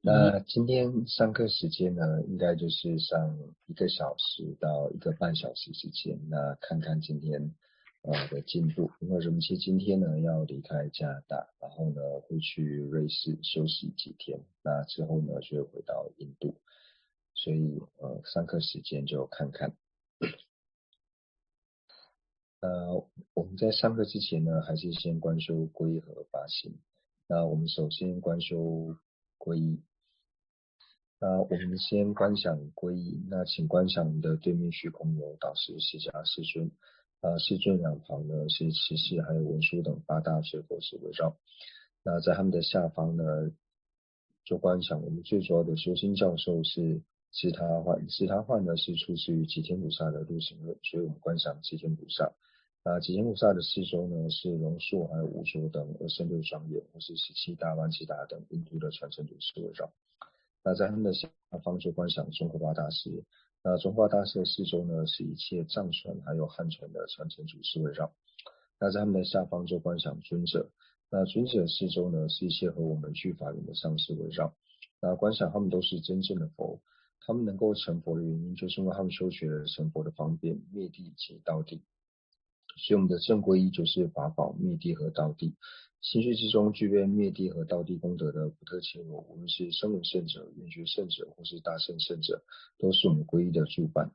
嗯，那今天上课时间呢，应该就是上1个小时到1个半小时之间。那看看今天的进度，因为荣琪今天呢要离开加拿大，然后呢会去瑞士休息几天，那之后呢就会回到印度，所以上课时间就看看。我们在上课之前呢，还是先观修皈依和发心。那我们首先观修皈依。那我们先观想皈依，那请观想我们的对面虚空有导师释迦世尊，世尊两旁呢是持世还有文殊等八大水佛是围绕。那在他们的下方呢，就观想我们最主要的修心教授是持他幻，持他幻呢是出自于吉天菩萨的路行论，所以我们观想吉天菩萨。那吉天菩萨的四周呢是龙树还有无所等26庄严，或是17大万智达等印度的传承祖师围绕。那在他们的下方就观想宗喀巴大师，那宗喀巴大师的四周呢是一切藏传还有汉传的传承祖师围绕。那在他们的下方就观想尊者，那尊者四周呢是一切和我们具法缘的上师围绕。那观想他们都是真正的佛，他们能够成佛的原因就是因为他们修学了成佛的方便、灭地及道地。所以我们的正皈依就是法宝、灭地和道地。心绪之中具备灭地和道地功德的不特切罗，无论是声闻圣者、缘觉圣者或是大圣圣者，都是我们皈依的助伴。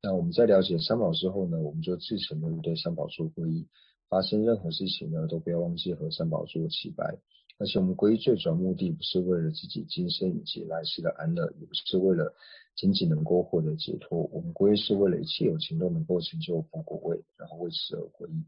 那我们在了解三宝之后呢，我们就自诚的对三宝做皈依，发生任何事情呢，都不要忘记和三宝做祈白。而且我们皈依最主要目的不是为了自己今生以及来世的安乐，也不是为了仅仅能够获得解脱，我们皈依是为了一切有情都能够成就佛果位，然后为此而皈依。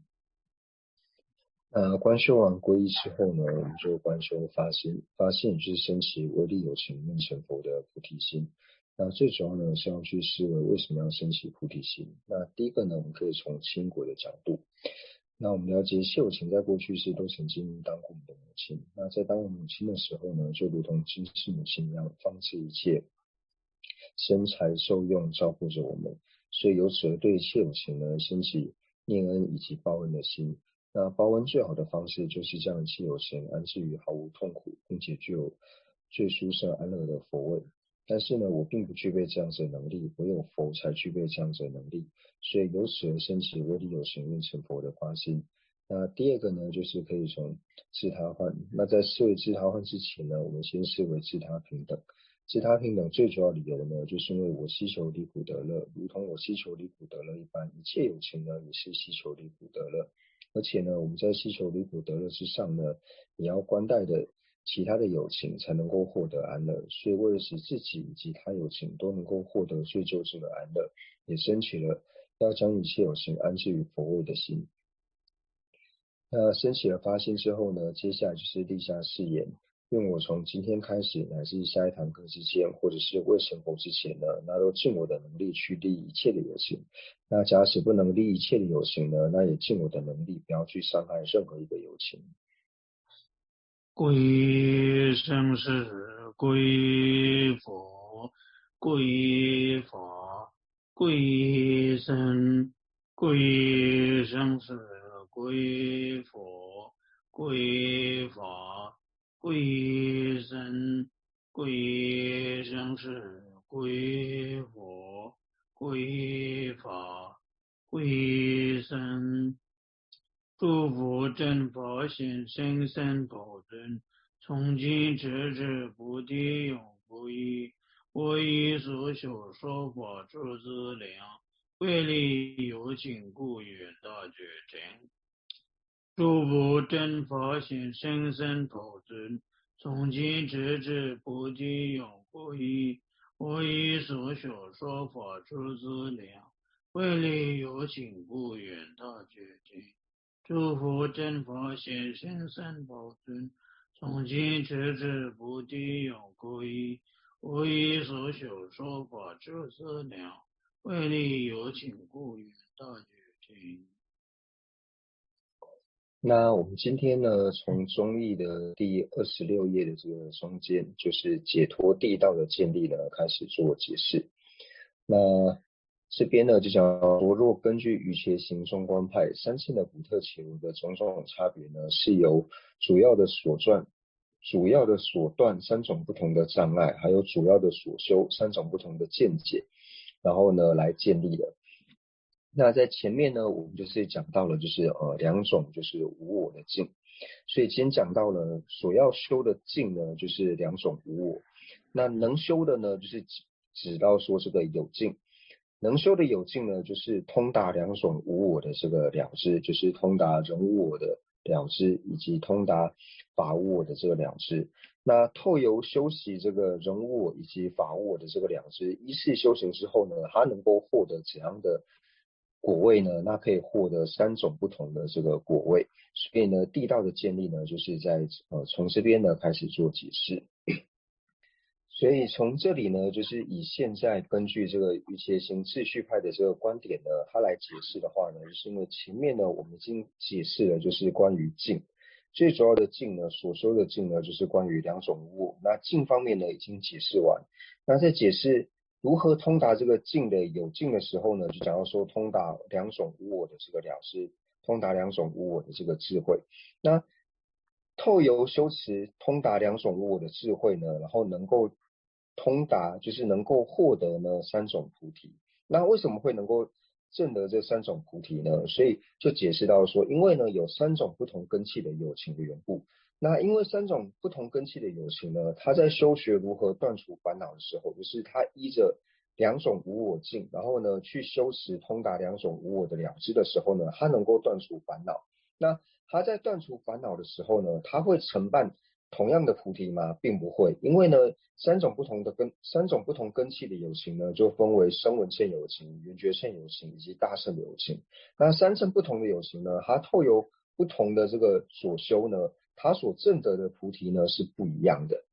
观修完皈依之后呢，我们就观修发心，发心就是升起唯利有情愿成佛的菩提心。那最主要呢是要去思维为什么要升起菩提心。那第一个呢，我们可以从亲果的角度。那我们了解谢有情在过去世都曾经当过我们的母亲。那在当我们母亲的时候呢，就如同今世母亲一样，放弃一切生财受用，照顾着我们。所以由此而对谢有情呢，升起念恩以及报恩的心。那报恩最好的方式就是将一切有情安置于毫无痛苦，并且具有最殊胜安乐的佛位。但是呢，我并不具备这样子的能力，唯有佛才具备这样子的能力。所以由此而升起唯利有情愿成佛的发心。那第二个呢，就是可以从自他换。那在思维自他换之前呢，我们先思维自他平等。自他平等最主要理由呢，就是因为我希求离苦得乐，如同我希求离苦得乐一般，一切有情呢也是希求离苦得乐。而且呢，我们在希求离苦得乐之上呢，也要关待的其他的有情才能够获得安乐。所以为了使自己以及他有情都能够获得最救治的安乐，也升起了要将一切有情安置于佛位的心。那升起了发心之后呢，接下来就是立下誓言，愿我从今天开始，乃至下一堂课之间，或者是未成佛之前呢，那都尽我的能力去利一切的有情。那假使不能利一切的有情呢，那也尽我的能力，不要去伤害任何一个有情。归生是归佛，归法，归僧，归生是归佛，归法，归僧，归生是归佛，归法，归僧。诸佛正法显生生宝尊，从今直至菩提永不移。我以所修说法诸资粮，为利有情故愿大觉真。诸佛正法显生生宝尊，从今直至菩提永不移。我以所修说法诸资粮，为利有情故愿大觉真。诸佛正法显现三宝尊，从今直至菩提永不移。我以所修说法诸资粮，为利有情故愿大觉真。那我们今天呢，从中译的第26页的这个中间，就是解脱地道的建立呢，开始做解释。那这边呢，就讲说，若根据瑜伽行中观派三性的古特伽罗的种种差别呢，是由主要的所传主要的所断3种不同的障碍，还有主要的所修3种不同的见解，然后呢来建立的。那在前面呢，我们就是讲到了就是2种就是无我的境，所以今天讲到了所要修的境呢，就是2种无我。那能修的呢，就是指到说这个有境。能修的有境呢，就是通达2种无我的这个了知，就是通达人无我的了知，以及通达法无我的这个了知。那透由修习这个人无我以及法无我的这个了知，依次修行之后呢，他能够获得怎样的果位呢？那可以获得3种不同的这个果位。所以呢，地道的建立呢，就是在从这边呢开始做解释。所以从这里呢，就是以现在根据这个瑜伽行秩序派的这个观点呢，它来解释的话呢，就是因为前面呢我们已经解释了，就是关于境，最主要的境呢，所说的境呢，就是关于2种无我。那境方面呢已经解释完，那在解释如何通达这个境的有境的时候呢，就讲到说通达2种无我的这个了知，通达2种无我的这个智慧。那透由修持通达2种无我的智慧呢，然后能够通达，就是能够获得呢3种菩提。那为什么会能够证得这3种菩提呢？所以就解释到说，因为呢有3种不同根器的有情的缘故。那因为3种不同根器的有情呢，他在修学如何断除烦恼的时候，就是他依着2种无我境，然后呢去修持通达2种无我的了知的时候呢，他能够断除烦恼。那他在断除烦恼的时候呢，他会承办同样的菩提吗？并不会，因为呢3种不同根器的有情呢，就分为声闻乘有情、缘觉乘有情以及大乘有情。那3乘不同的有情呢，它透由不同的这个所修呢，它所证得的菩提呢是不一样的。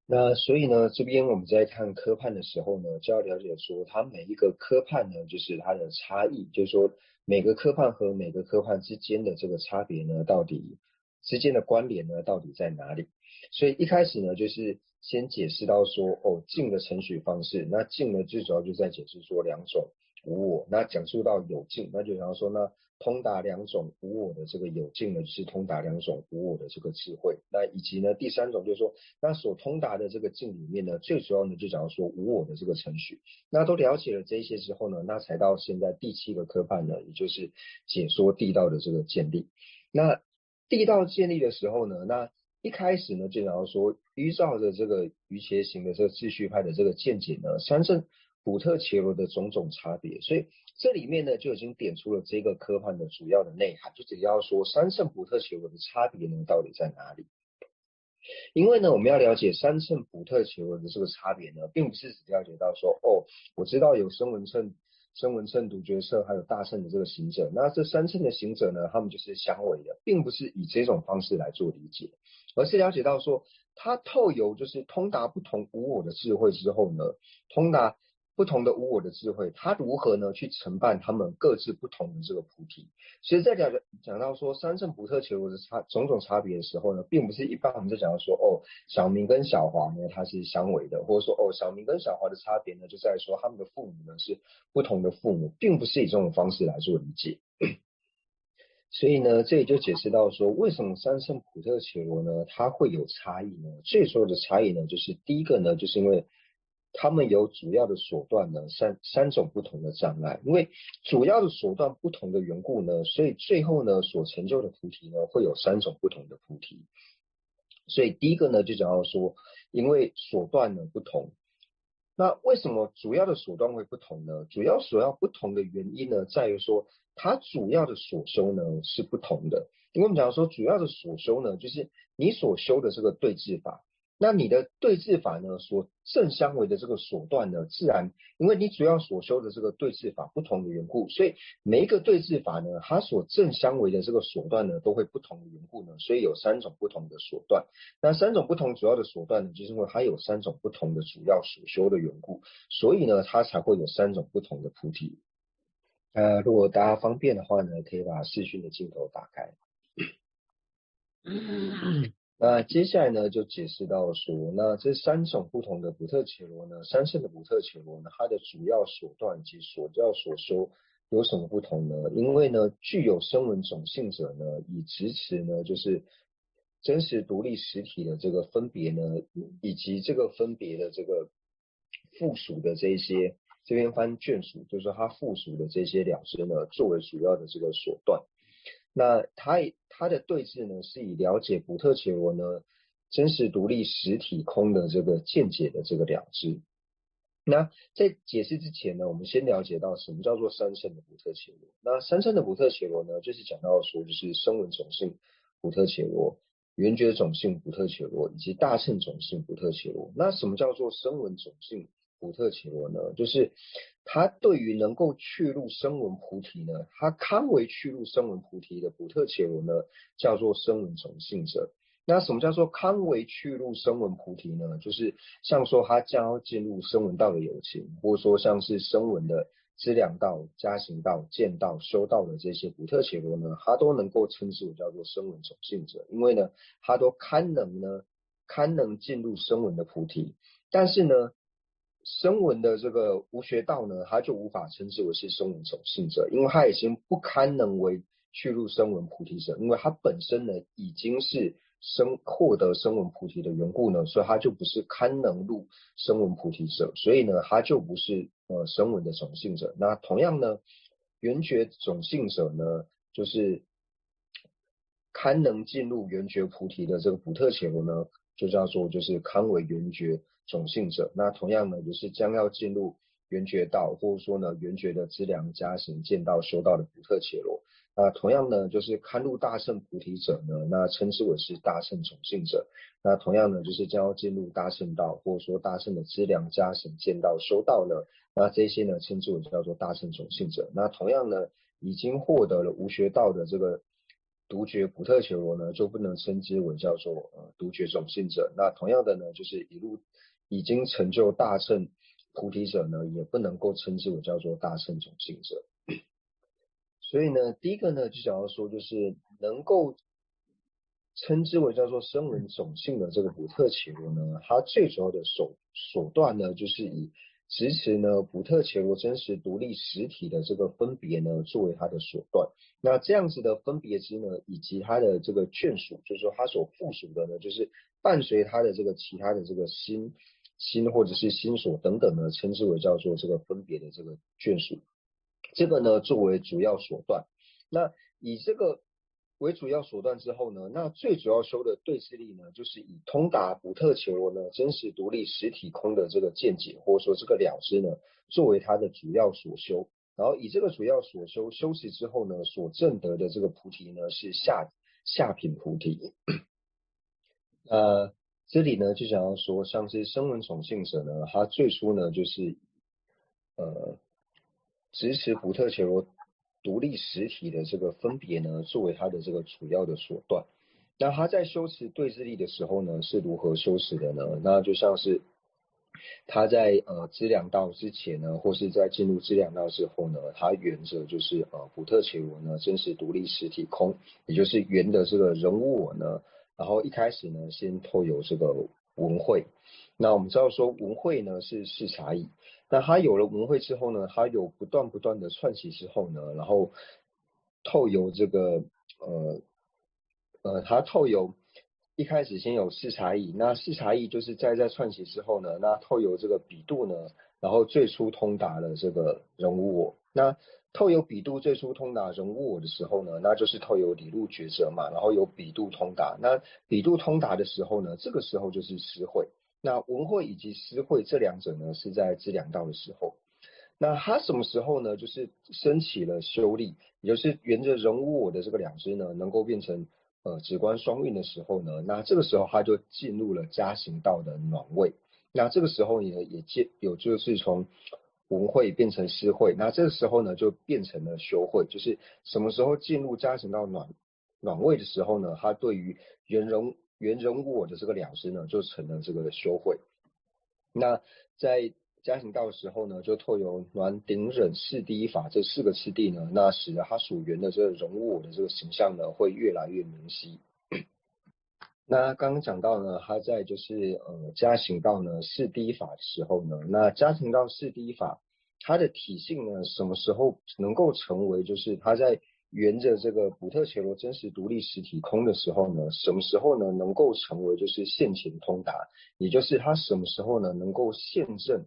那所以呢，这边我们在看科判的时候呢，就要了解说，它每一个科判呢，就是它的差异，就是说每个科判和每个科判之间的这个差别呢，到底之间的关联呢，到底在哪里？所以一开始呢，就是先解释到说，境的承许方式。那境呢，最主要就在解释说2种无我。那讲述到有境，那就想要说呢，通达2种无我的这个有境呢，就是通达2种无我的这个智慧。那以及呢，第3种就是说，那所通达的这个境里面呢，最主要呢就讲说无我的这个程序。那都了解了这一些之后呢，那才到现在第7个科判呢，也就是解说地道的这个建立。那地道建立的时候呢，那一开始呢，就讲说依照着这个瑜伽行的这个秩序派的这个见解呢，三圣普特伽罗的种种差别，所以这里面呢就已经点出了这个科判的主要的内涵，就只要说三圣普特伽罗的差别呢到底在哪里？因为呢，我们要了解三乘普特伽罗的这个差别呢，并不是只了解到说，我知道有声闻乘、独觉乘，还有大乘的这个行者，那这3乘的行者呢，他们就是相违的，并不是以这种方式来做理解，而是了解到说，他透由就是通达不同无我的智慧之后呢，通达不同的无我的智慧，他如何呢去承办他们各自不同的这个菩提？其实，在讲到说三乘普特伽罗的种种差别的时候呢，并不是一般我们在讲到说小明跟小华呢它是相违的，或者说小明跟小华的差别呢就在于说他们的父母呢是不同的父母，并不是以这种方式来做理解。所以呢，这里就解释到说，为什么三乘普特伽罗呢它会有差异呢？最主要的差异呢，就是第一个呢，就是因为他们有主要的手段呢三种不同的障碍，因为主要的手段不同的缘故呢，所以最后呢所成就的菩提呢会有3种不同的菩提。所以第一个呢就讲到说，因为手段呢不同。那为什么主要的手段会不同呢？主要所要不同的原因呢，在于说它主要的所修呢是不同的。因为我们讲说主要的所修呢，就是你所修的这个对治法。那你的对治法呢，所正相违的这个手段呢，自然因为你主要所修的这个对治法不同的缘故，所以每一个对治法呢，它所正相违的这个手段呢，都会不同的缘故呢，所以有3种不同的手段。那3种不同主要的手段呢，就是因为它有3种不同的主要所修的缘故，所以呢，它才会有3种不同的菩提。如果大家方便的话呢，可以把视讯的镜头打开。那接下来呢，就解释到说，那这3种不同的普特伽罗呢，三乘的普特伽罗呢，它的主要手段及所修有什么不同呢？因为呢，具有声闻种性者呢，以直持呢，就是真实独立实体的这个分别呢，以及这个分别的这个附属的这些，这边翻眷属，就是说它附属的这些了知呢，作为主要的这个手段。那它的对峙呢，是以了解补特伽罗呢真实独立实体空的这个见解的这个了知。那在解释之前呢，我们先了解到什么叫做三圣的补特伽罗。那三圣的补特伽罗呢，就是讲到说，就是声闻种性补特伽罗、缘觉种性补特伽罗以及大乘种性补特伽罗。那什么叫做声闻种性补特伽罗呢？就是他对于能够去入声闻菩提呢，他堪为去入声闻菩提的补特伽罗呢，叫做声闻种性者。那什么叫做堪为去入声闻菩提呢？就是像说他将要进入声闻道的有情，或者说像是声闻的资粮道、加行道、见道、修道的这些补特伽罗呢，他都能够称之为叫做声闻种性者，因为呢，他都堪能进入声闻的菩提。但是呢，声闻的这个无学道呢，他就无法称之为是声闻种性者，因为他已经不堪能为去入声闻菩提者，因为他本身呢已经是获得声闻菩提的缘故呢，所以他就不是堪能入声闻菩提者，所以呢他就不是声闻的种性者。那同样呢，缘觉种性者呢，就是堪能进入缘觉菩提的这个补特伽罗呢，就叫做就是堪为缘觉种性者。那同样呢，就是将要进入缘觉道，或者说呢缘觉的资粮加行见道修道的补特伽罗。那同样呢，就是堪入大乘菩提者呢，那称之为是大乘种性者。那同样呢，就是将要进入大乘道，或者说大乘的资粮加行见道修道呢，那这些呢称之为叫做大乘种性者。那同样呢，已经获得了无学道的这个独觉补特伽罗呢，就不能称之为叫做独觉种性者。那同样的呢，就是已经成就大乘菩提者呢，也不能够称之为叫做大乘种性者。所以呢，第一个呢，就想要说，就是能够称之为叫做声闻种性的这个补特伽罗呢，它最主要的手段呢，就是以支持呢补特伽罗真实独立实体的这个分别呢，作为它的手段。那这样子的分别之呢，以及它的这个眷属，就是说它所附属的呢，就是伴随它的这个其他的这个心或者是心所等等呢，称之为叫做这个分别的这个眷属。这个呢作为主要手段。那以这个为主要手段之后呢，那最主要修的对治力呢，就是以通达补特伽罗呢真实独立实体空的这个见解，或者说这个了知呢，作为它的主要所修。然后以这个主要所修持之后呢，所证得的这个菩提呢是下品菩提。这里呢就想要说，像是声闻种性者呢，他最初呢就是支持补特伽罗独立实体的这个分别呢，作为他的这个主要的手段。那他在修持对治力的时候呢，是如何修持的呢？那就像是他在资粮道之前呢，或是在进入资粮道之后呢，他原则就是补特伽罗呢真实独立实体空，也就是原的这个人无我呢，然后一开始呢先透有这个文慧。那我们知道说文慧呢是视察意，那他有了文慧之后呢，他有不断的串习之后呢，然后透由这个他透由一开始先有视察意，那视察意就是在串习之后呢，那透由这个比度呢，然后最初通达了这个人无我。那透由比度最初通达人无我的时候呢，那就是透由理路抉择嘛，然后有比度通达。那比度通达的时候呢，这个时候就是思慧。那文慧以及思慧这两者呢，是在资粮道的时候。那他什么时候呢？就是升起了修力，也就是沿着人无我的这个两支呢，能够变成止观双运的时候呢，那这个时候他就进入了加行道的暖位。那这个时候呢，就是从文慧变成思慧，那这个时候呢就变成了修慧。就是什么时候进入加行道暖位的时候呢，他对于原人无我的这个了知呢，就成了这个修慧。那在加行道的时候呢，就透由暖顶忍四第一法这四个次第呢，那使得它属缘的这个人无我的这个形象呢，会越来越明晰。那刚刚讲到呢，他在就是加行道呢四第一法的时候呢，那加行道四第一法它的体性呢，什么时候能够成为就是他在沿着这个补特伽罗真实独立实体空的时候呢，什么时候呢能够成为就是现前通达，也就是他什么时候呢能够现证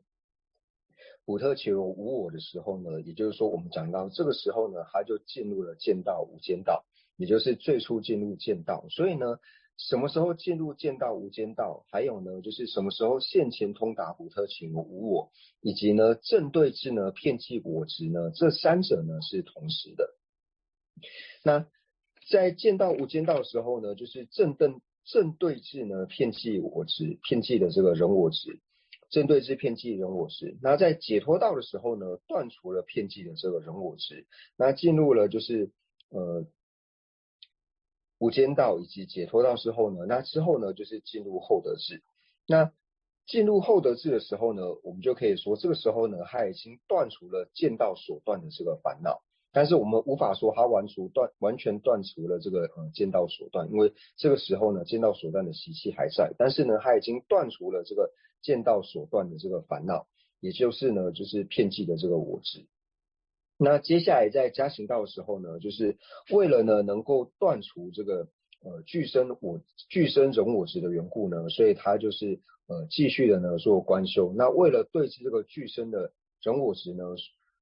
补特伽罗无我的时候呢，也就是说我们讲到这个时候呢，他就进入了见道无间道，也就是最初进入见道。所以呢，什么时候进入见道无间道，还有呢就是什么时候现前通达补特伽罗无我，以及呢正对治呢遍计我执呢，这三者呢是同时的。那在见道无间道的时候呢，就是正对治呢遍计我执，遍计的这个人我执。正对治遍计人我执，那在解脱道的时候呢，断除了遍计的这个人我执，那进入了就是无间道以及解脱道之后呢，那之后呢就是进入后得智。那进入后得智的时候呢，我们就可以说这个时候呢，他已经断除了见道所断的这个烦恼。但是我们无法说他完全断除了这个见道所断，因为这个时候呢，见道所断的习气还在，但是呢，他已经断除了这个见道所断的这个烦恼，也就是呢，就是遍计的这个我执。那接下来在加行道的时候呢，就是为了呢能够断除这个俱生人我执的缘故呢，所以他就是继续的呢做观修。那为了对治这个俱生的人我执呢，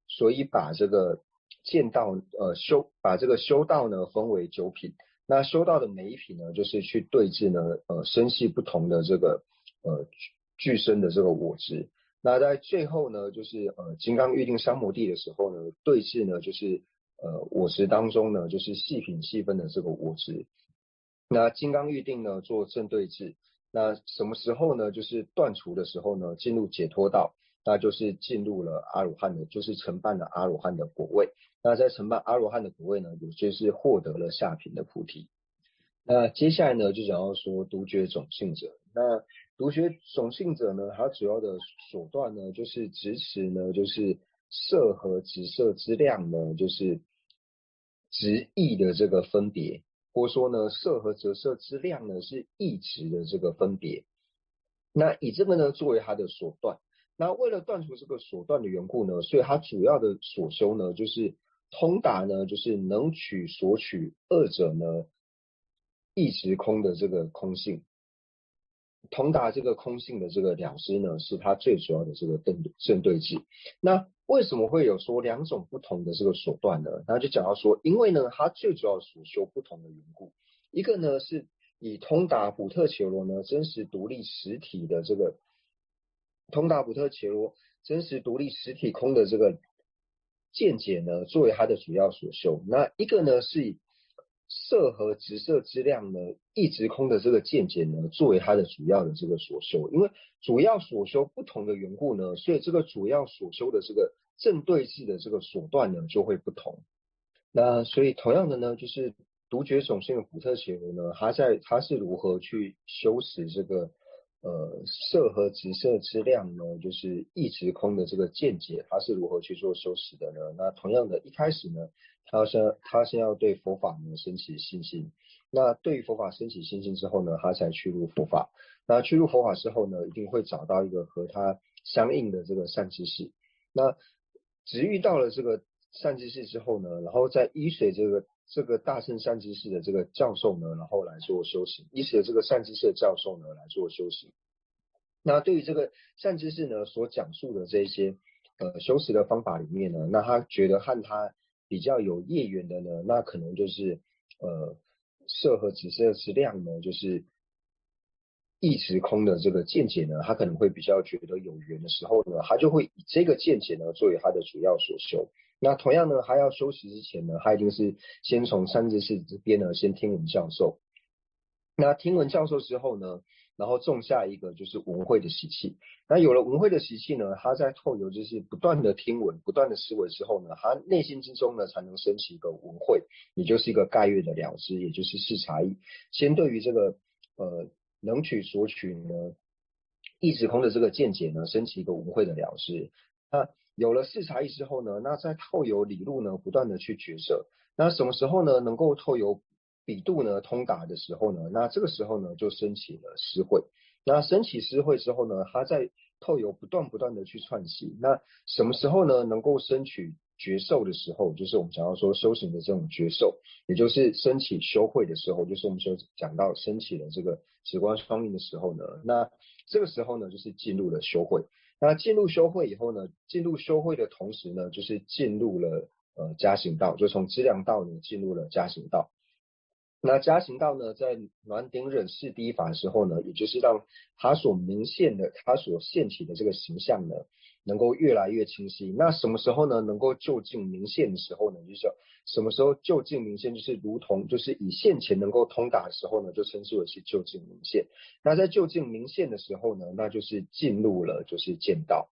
所以把这个见道把这个修道呢分为9品。那修道的每一品呢，就是去对治呢生系不同的这个俱生的这个我执。那在最后呢，就是金刚预定三摩地的时候呢，对治呢就是我执当中呢，就是细品细分的这个我执。那金刚预定呢做正对治，那什么时候呢？就是断除的时候呢，进入解脱道，那就是进入了阿罗汉的，就是承办了阿罗汉的果位。那在承办阿罗汉的果位呢，也就是获得了下品的菩提。那接下来呢，就讲到说独觉种性者。那独觉种性者呢，它主要的手段呢，就是直持呢，就是色和直色之量呢，就是直异的这个分别，或说呢，色和折色之量呢是异直的这个分别。那以这个呢作为它的所断。那为了断除这个所断的缘故呢，所以它主要的所修呢，就是通达呢，就是能取所取二者呢，一直空的这个空性。通达这个空性的这个了知呢，是它最主要的这个正对治。那为什么会有说两种不同的这个手段呢？那就讲到说，因为呢，它最主要所修不同的缘故。一个呢是以通达补特伽罗呢真实独立实体的这个通达补特伽罗真实独立实体空的这个见解呢，作为它的主要所修。那一个呢是以色和直色之量呢，一直空的这个见解呢，作为它的主要的这个所修。因为主要所修不同的缘故呢，所以这个主要所修的这个正对治的这个所断呢，就会不同。那所以同样的呢，就是独觉种性的补特伽罗呢，它是如何去修持这个色和直色之量呢？就是一直空的这个见解，它是如何去做修持的呢？那同样的，一开始呢，他先要对佛法呢升起信心。那对于佛法升起信心之后呢，他才去入佛法。那去入佛法之后呢，一定会找到一个和他相应的这个善知识。那只遇到了这个善知识之后呢，然后再依随这个大乘善知识的这个教授呢，然后来做修行，依随这个善知识的教授呢来做修行。那对于这个善知识呢所讲述的这些修持的方法里面呢，那他觉得和他比较有业缘的呢，那可能就是色和直色之量呢，就是一直空的这个见解呢，他可能会比较觉得有缘的时候呢，他就会以这个见解呢作为他的主要所修。那同样呢，他要修持之前呢，他一定是先从善知识这边呢先听闻教授。那听闻教授之后呢，然后种下一个就是闻慧的习气。那有了闻慧的习气呢，他在透由就是不断的听闻、不断的思维之后呢，他内心之中呢才能升起一个闻慧，也就是一个概略的了知，也就是视察意。先对于这个能取所取呢，一直空的这个见解呢，升起一个闻慧的了知。那有了视察意之后呢，那在透由理路呢，不断的去抉择。那什么时候呢，能够透由比度呢通达的时候呢，那这个时候呢，就升起了思慧。那升起思慧之后呢，他在透由不断的去串习。那什么时候呢，能够升起觉受的时候，就是我们讲到说修行的这种觉受，也就是升起修慧的时候，就是我们所讲到升起了这个止观双运的时候呢，那这个时候呢，就是进入了修慧。那进入修慧以后呢，进入修慧的同时呢，就是进入了加行道，就从资粮道呢进入了加行道。那加行道呢，在暖顶忍是第一法的时候呢，也就是让他所明现的、他所现起的这个形象呢，能够越来越清晰。那什么时候呢，能够就近明现的时候呢，就是什么时候就近明现，就是如同就是以现前能够通达的时候呢，就称之为是就近明现。那在就近明现的时候呢，那就是进入了就是见道。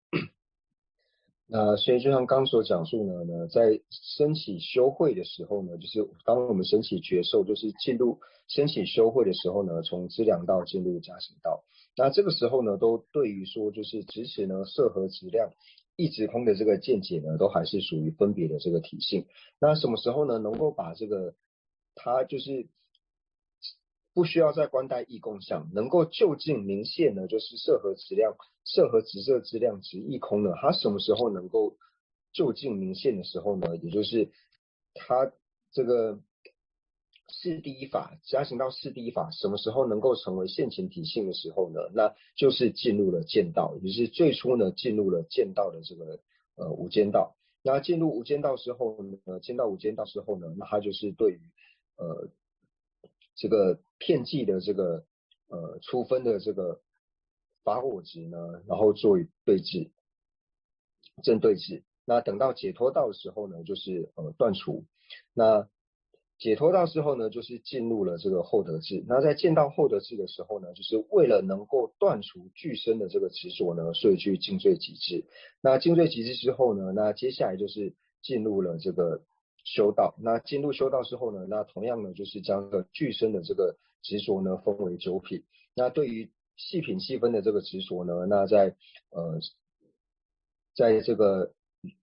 那所以就像刚刚所讲述呢，在升起修慧的时候呢，就是当我们升起觉受，就是进入升起修慧的时候呢，从资粮道进入加行道。那这个时候呢，都对于说就是直持呢色和质量一直空的这个见解呢，都还是属于分别的这个体性。那什么时候呢，能够把这个它就是不需要再观待异共相，能够就近明现呢，就是色和质量、色和质色质量直异空呢？它什么时候能够就近明现的时候呢？也就是它这个是第一法加行到是第一法，什么时候能够成为现前体性的时候呢？那就是进入了见道，也就是最初呢进入了见道的这个无间道。那进入无间道之后呢，见到无间道之后呢，那它就是对于呃这个片剂的这个出分的这个法我值呢，然后做对治，正对治。那等到解脱道的时候呢，就是断除。那解脱道之后呢，就是进入了这个后得智。那在见到后得智的时候呢，就是为了能够断除具身的这个执着呢，所以去尽罪极致。那尽罪极致之后呢，那接下来就是进入了这个修道。那进入修道之后呢，那同样呢，就是将这个具身的这个执着呢分为九品。那对于细品细分的这个执着呢，那在这个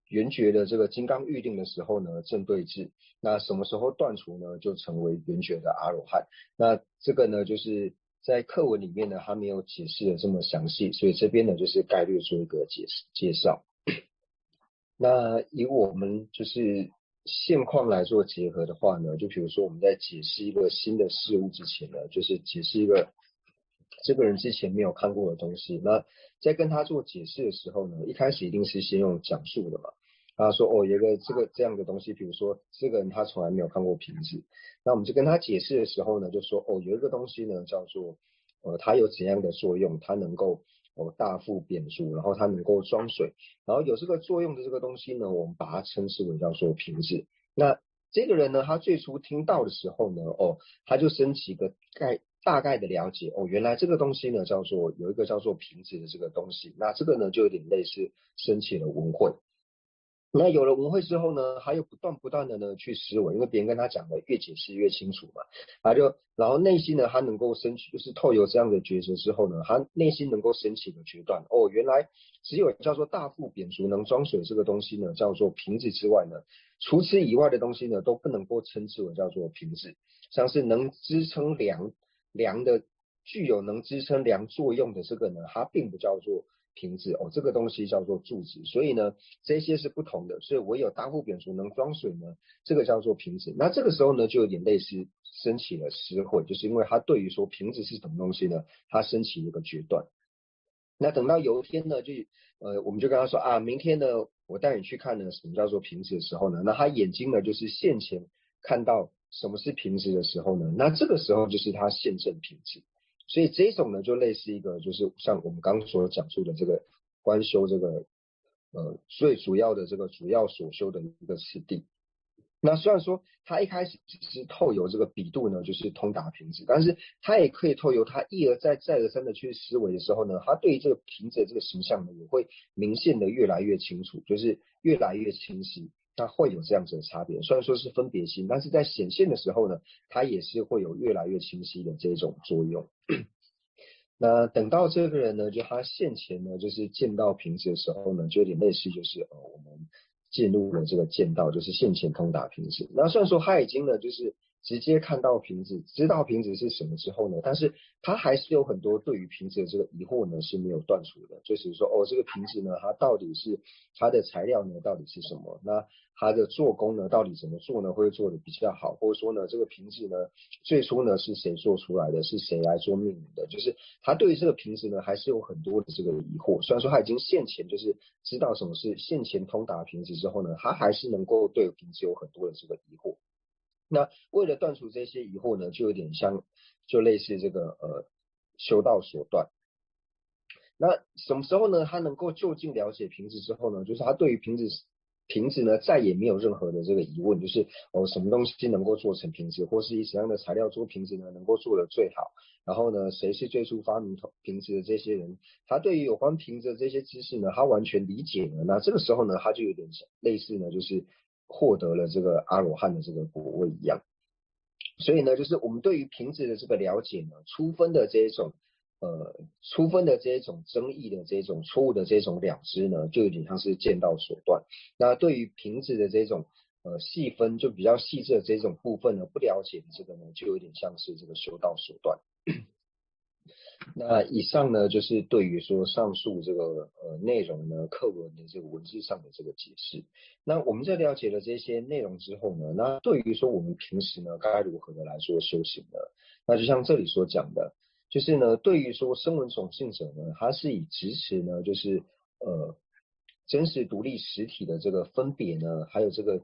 圆觉的这个金刚预定的时候呢，正对治。那什么时候断除呢？就成为圆觉的阿罗汉。那这个呢，就是在课文里面呢，他没有解释的这么详细，所以这边呢，就是概略做一个介绍。那以我们就是现况来做结合的话呢，就比如说我们在解释一个新的事物之前呢，就是解释一个这个人之前没有看过的东西。那在跟他做解释的时候呢，一开始一定是先用讲述的嘛。他说哦，有一个这样的东西，比如说这个人他从来没有看过瓶子，那我们就跟他解释的时候呢，就说哦，有一个东西呢叫做它有怎样的作用，它能够大腹扁足，然后它能够装水，然后有这个作用的这个东西呢，我们把它称之为叫做瓶子。那这个人呢，他最初听到的时候呢，他就升起一个大概的了解，原来这个东西呢有一个叫做瓶子的这个东西，那这个呢就有点类似升起了文慧。那有了文慧之后呢，他又不断的呢去思维，因为别人跟他讲的越解释越清楚嘛，然后内心呢他能够升起，就是透有这样的抉择之后呢，他内心能够升起的决断，原来只有叫做大腹扁足能装水这个东西呢叫做瓶子之外呢，除此以外的东西呢都不能够称之为叫做瓶子，像是能支撑梁的具有能支撑梁作用的这个呢，它并不叫做瓶子这个东西叫做柱子，所以呢这些是不同的，所以唯有大腹扁足能装水呢，这个叫做瓶子。那这个时候呢就有点类似升起了思慧，就是因为他对于说瓶子是什么东西呢，他升起一个决断。那等到有一天呢，我们就跟他说啊，明天呢我带你去看呢什么叫做瓶子的时候呢，那他眼睛呢就是现前看到什么是瓶子的时候呢，那这个时候就是他现证瓶子。所以这种呢就类似一个就是像我们刚刚所讲述的这个观修这个最主要的这个主要所修的一个次第。那虽然说他一开始只是透由这个比度呢，就是通达瓶子，但是他也可以透由他一而再再而三的去思维的时候呢，他对于这个瓶子的这个形象呢，也会明显的越来越清楚，就是越来越清晰。那会有这样子的差别，虽然说是分别心，但是在显现的时候呢，它也是会有越来越清晰的这种作用。那等到这个人呢，就他现前呢，就是见到瓶子的时候呢，就有点类似，就是我们进入了这个见道，就是现前通达瓶子。那虽然说他已经呢，就是直接看到瓶子，知道瓶子是什么之后呢，但是他还是有很多对于瓶子的这个疑惑呢是没有断除的，就是说这个瓶子呢，它到底是它的材料呢到底是什么？那它的做工呢到底怎么做呢会做的比较好？或者说呢这个瓶子呢最初呢是谁做出来的？是谁来做命名的？就是他对于这个瓶子呢还是有很多的这个疑惑。虽然说他已经现前就是知道什么是现前通达瓶子之后呢，他还是能够对瓶子有很多的这个疑惑。那为了断除这些疑惑呢，就有点像，就类似这个修道所断。那什么时候呢？他能够就近了解瓶子之后呢，就是他对于瓶子呢再也没有任何的这个疑问，就是什么东西能够做成瓶子，或是以什么样的材料做瓶子呢能够做得最好。然后呢，谁是最初发明瓶子的这些人，他对于有关瓶子的这些知识呢，他完全理解了。那这个时候呢，他就有点类似呢，就是获得了这个阿罗汉的这个果位一样。所以呢，就是我们对于瓶子的这个了解呢，初分的这一种争议的这种错误的这种了知呢，就有点像是剑道所断。那对于瓶子的这种细分就比较细致的这种部分呢，不了解的这个呢，就有点像是这个修道所断。那以上呢，就是对于说上述这个内容呢，课文的这个文字上的这个解释。那我们在了解了这些内容之后呢，那对于说我们平时呢该如何的来做修行呢？那就像这里所讲的，就是呢，对于说声闻种性者呢，他是以支持呢，就是真实独立实体的这个分别呢，还有这个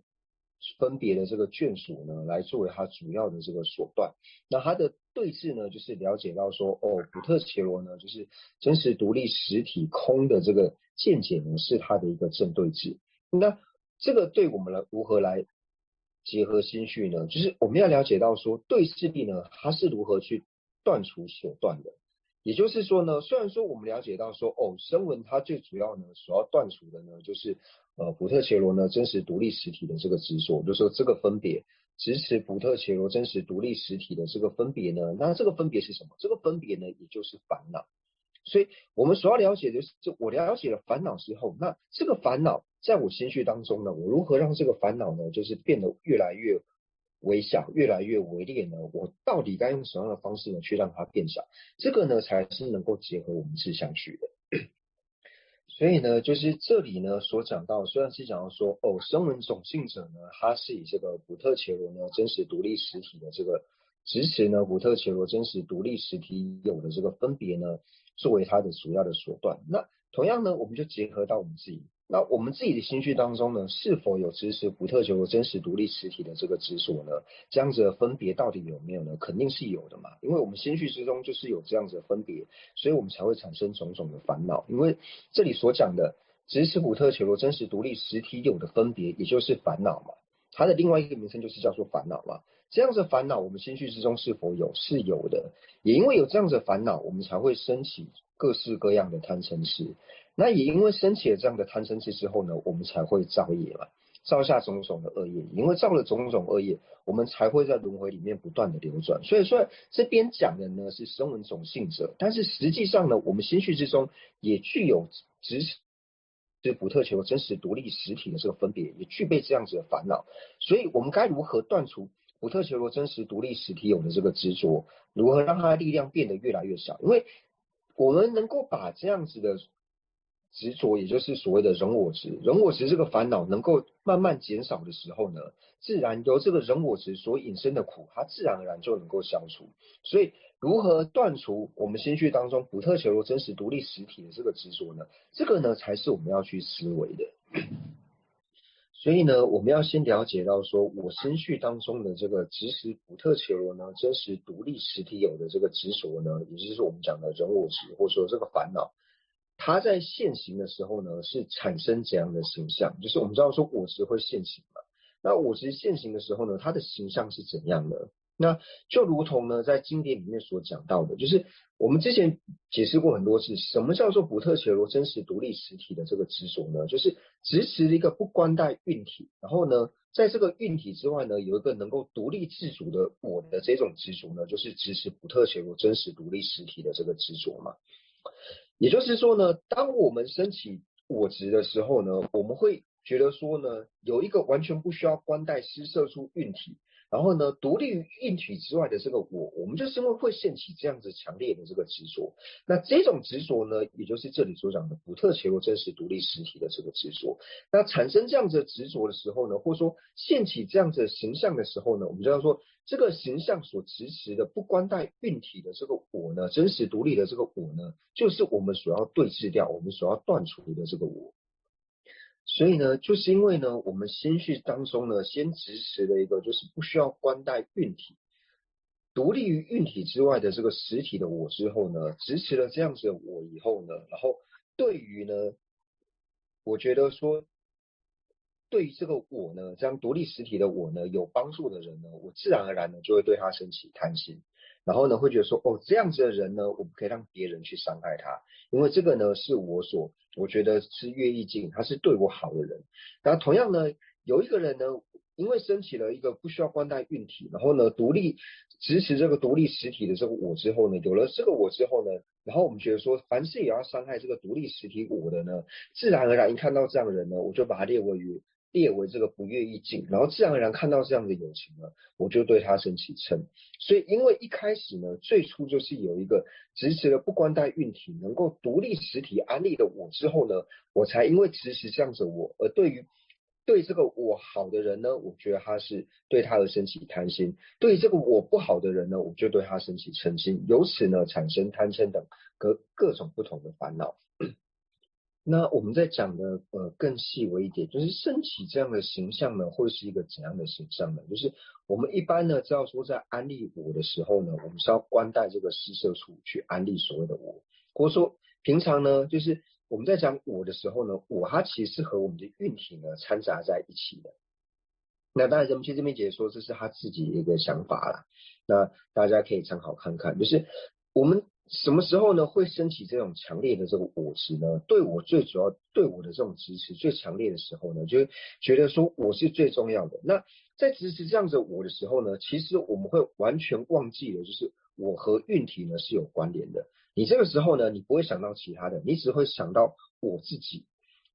分别的这个眷属呢，来作为它主要的这个手段。那它的对峙呢，就是了解到说，普特伽罗呢，就是真实独立实体空的这个见解呢，是它的一个正对峙。那这个对我们来如何来结合心绪呢？就是我们要了解到说，对峙力呢，它是如何去断除所断的。也就是说呢，虽然说我们了解到说，声闻它最主要呢所要断除的呢，就是普特伽罗呢真实独立实体的这个执着，就是说这个分别支持普特伽罗真实独立实体的这个分别呢，那这个分别是什么？这个分别呢，也就是烦恼。所以我们所要了解的是，我了解了烦恼之后，那这个烦恼在我心绪当中呢，我如何让这个烦恼呢，就是变得越来越微小，越来越微劣呢？我到底该用什么样的方式呢，去让它变小？这个呢，才是能够结合我们志向去的。所以呢，就是这里呢所讲到，虽然是讲到说，声闻种性者呢，他是以这个普特伽罗呢真实独立实体的这个支持呢，普特伽罗真实独立实体有的这个分别呢，作为它的主要的手段。那同样呢，我们就结合到我们自己，那我们自己的心绪当中呢，是否有支持普特伽罗真实独立实体的这个执着呢？这样子的分别到底有没有呢？肯定是有的嘛，因为我们心绪之中就是有这样子的分别，所以我们才会产生种种的烦恼。因为这里所讲的支持普特伽罗真实独立实体有的分别，也就是烦恼嘛。它的另外一个名称就是叫做烦恼嘛。这样子的烦恼，我们心绪之中是否有？是有的。也因为有这样子的烦恼，我们才会升起各式各样的贪嗔痴。那也因为升起了这样的贪嗔痴之后呢，我们才会造业嘛，造下种种的恶业。因为造了种种恶业，我们才会在轮回里面不断的流转。所以说这边讲的呢是声闻种性者，但是实际上呢，我们心绪之中也具有支持普特伽罗真实独立实体的这个分别，也具备这样子的烦恼。所以我们该如何断除普特伽罗真实独立实体有的这个执着，如何让它的力量变得越来越小？因为我们能够把这样子的执着，也就是所谓的人我执，人我执这个烦恼能够慢慢减少的时候呢，自然由这个人我执所引申的苦，它自然而然就能够消除。所以，如何断除我们心绪当中普特伽罗真实独立实体的这个执着呢？这个呢，才是我们要去思维的。所以呢，我们要先了解到说，我心绪当中的这个执持普特伽罗呢，真实独立实体有的这个执着呢，也就是我们讲的人我执，或者说这个烦恼，它在现行的时候呢，是产生怎样的形象？就是我们知道说我执会现行嘛，那我执现行的时候呢，它的形象是怎样的？那就如同呢，在经典里面所讲到的，就是我们之前解释过很多次，什么叫做普特伽罗真实独立实体的这个执着呢？就是支持一个不关带运体，然后呢，在这个运体之外呢，有一个能够独立自主的我的这种执着呢，就是支持普特伽罗真实独立实体的这个执着嘛。也就是说呢，当我们升起我执的时候呢，我们会觉得说呢，有一个完全不需要关带施摄出运体，然后呢，独立于硬体之外的这个我们就是因为会掀起这样子强烈的这个执着。那这种执着呢，也就是这里所讲的普特伽罗真实独立实体的这个执着。那产生这样子的执着的时候呢，或者说现起这样子的形象的时候呢，我们就要说这个形象所支持的不关带运体的这个我呢，真实独立的这个我呢，就是我们所要对峙掉、我们所要断除的这个我。所以呢，就是因为呢，我们心绪当中呢，先支持了一个就是不需要关带运体、独立于运体之外的这个实体的我之后呢，支持了这样子的我以后呢，然后对于呢，我觉得说对于这个我呢，这样独立实体的我呢，有帮助的人呢，我自然而然呢就会对他升起贪心，然后呢会觉得说，哦，这样子的人呢，我不可以让别人去伤害他，因为这个呢是我觉得是越意境，他是对我好的人。然后同样呢，有一个人呢，因为升起了一个不需要关带运体，然后呢独立支持这个独立实体的这个我之后呢，有了这个我之后呢，然后我们觉得说，凡事也要伤害这个独立实体我的呢，自然而然一看到这样的人呢，我就把他列为这个不愿意进，然后自然而然看到这样的友情呢，我就对他升起嗔。所以因为一开始呢，最初就是有一个支持了不关带运体能够独立实体安立的我之后呢，我才因为支持这样子我，而对这个我好的人呢，我觉得他是对他而升起贪心；对这个我不好的人呢，我就对他升起嗔心，由此呢产生贪嗔等各种不同的烦恼。那我们在讲的更细微一点，就是升起这样的形象呢，会是一个怎样的形象呢？就是我们一般呢知道说，在安利我的时候呢，我们是要关带这个施舍处去安利所谓的我，或者说平常呢，就是我们在讲我的时候呢，我它其实是和我们的运体呢掺杂在一起的。那当然，人们去这边解说，这是他自己的一个想法啦。那大家可以参考看看，就是我们什么时候呢会升起这种强烈的这个我执呢？对我最主要对我的这种支持最强烈的时候呢，就觉得说我是最重要的。那在支持这样子我的时候呢，其实我们会完全忘记了，就是我和运体呢是有关联的。你这个时候呢，你不会想到其他的，你只会想到我自己。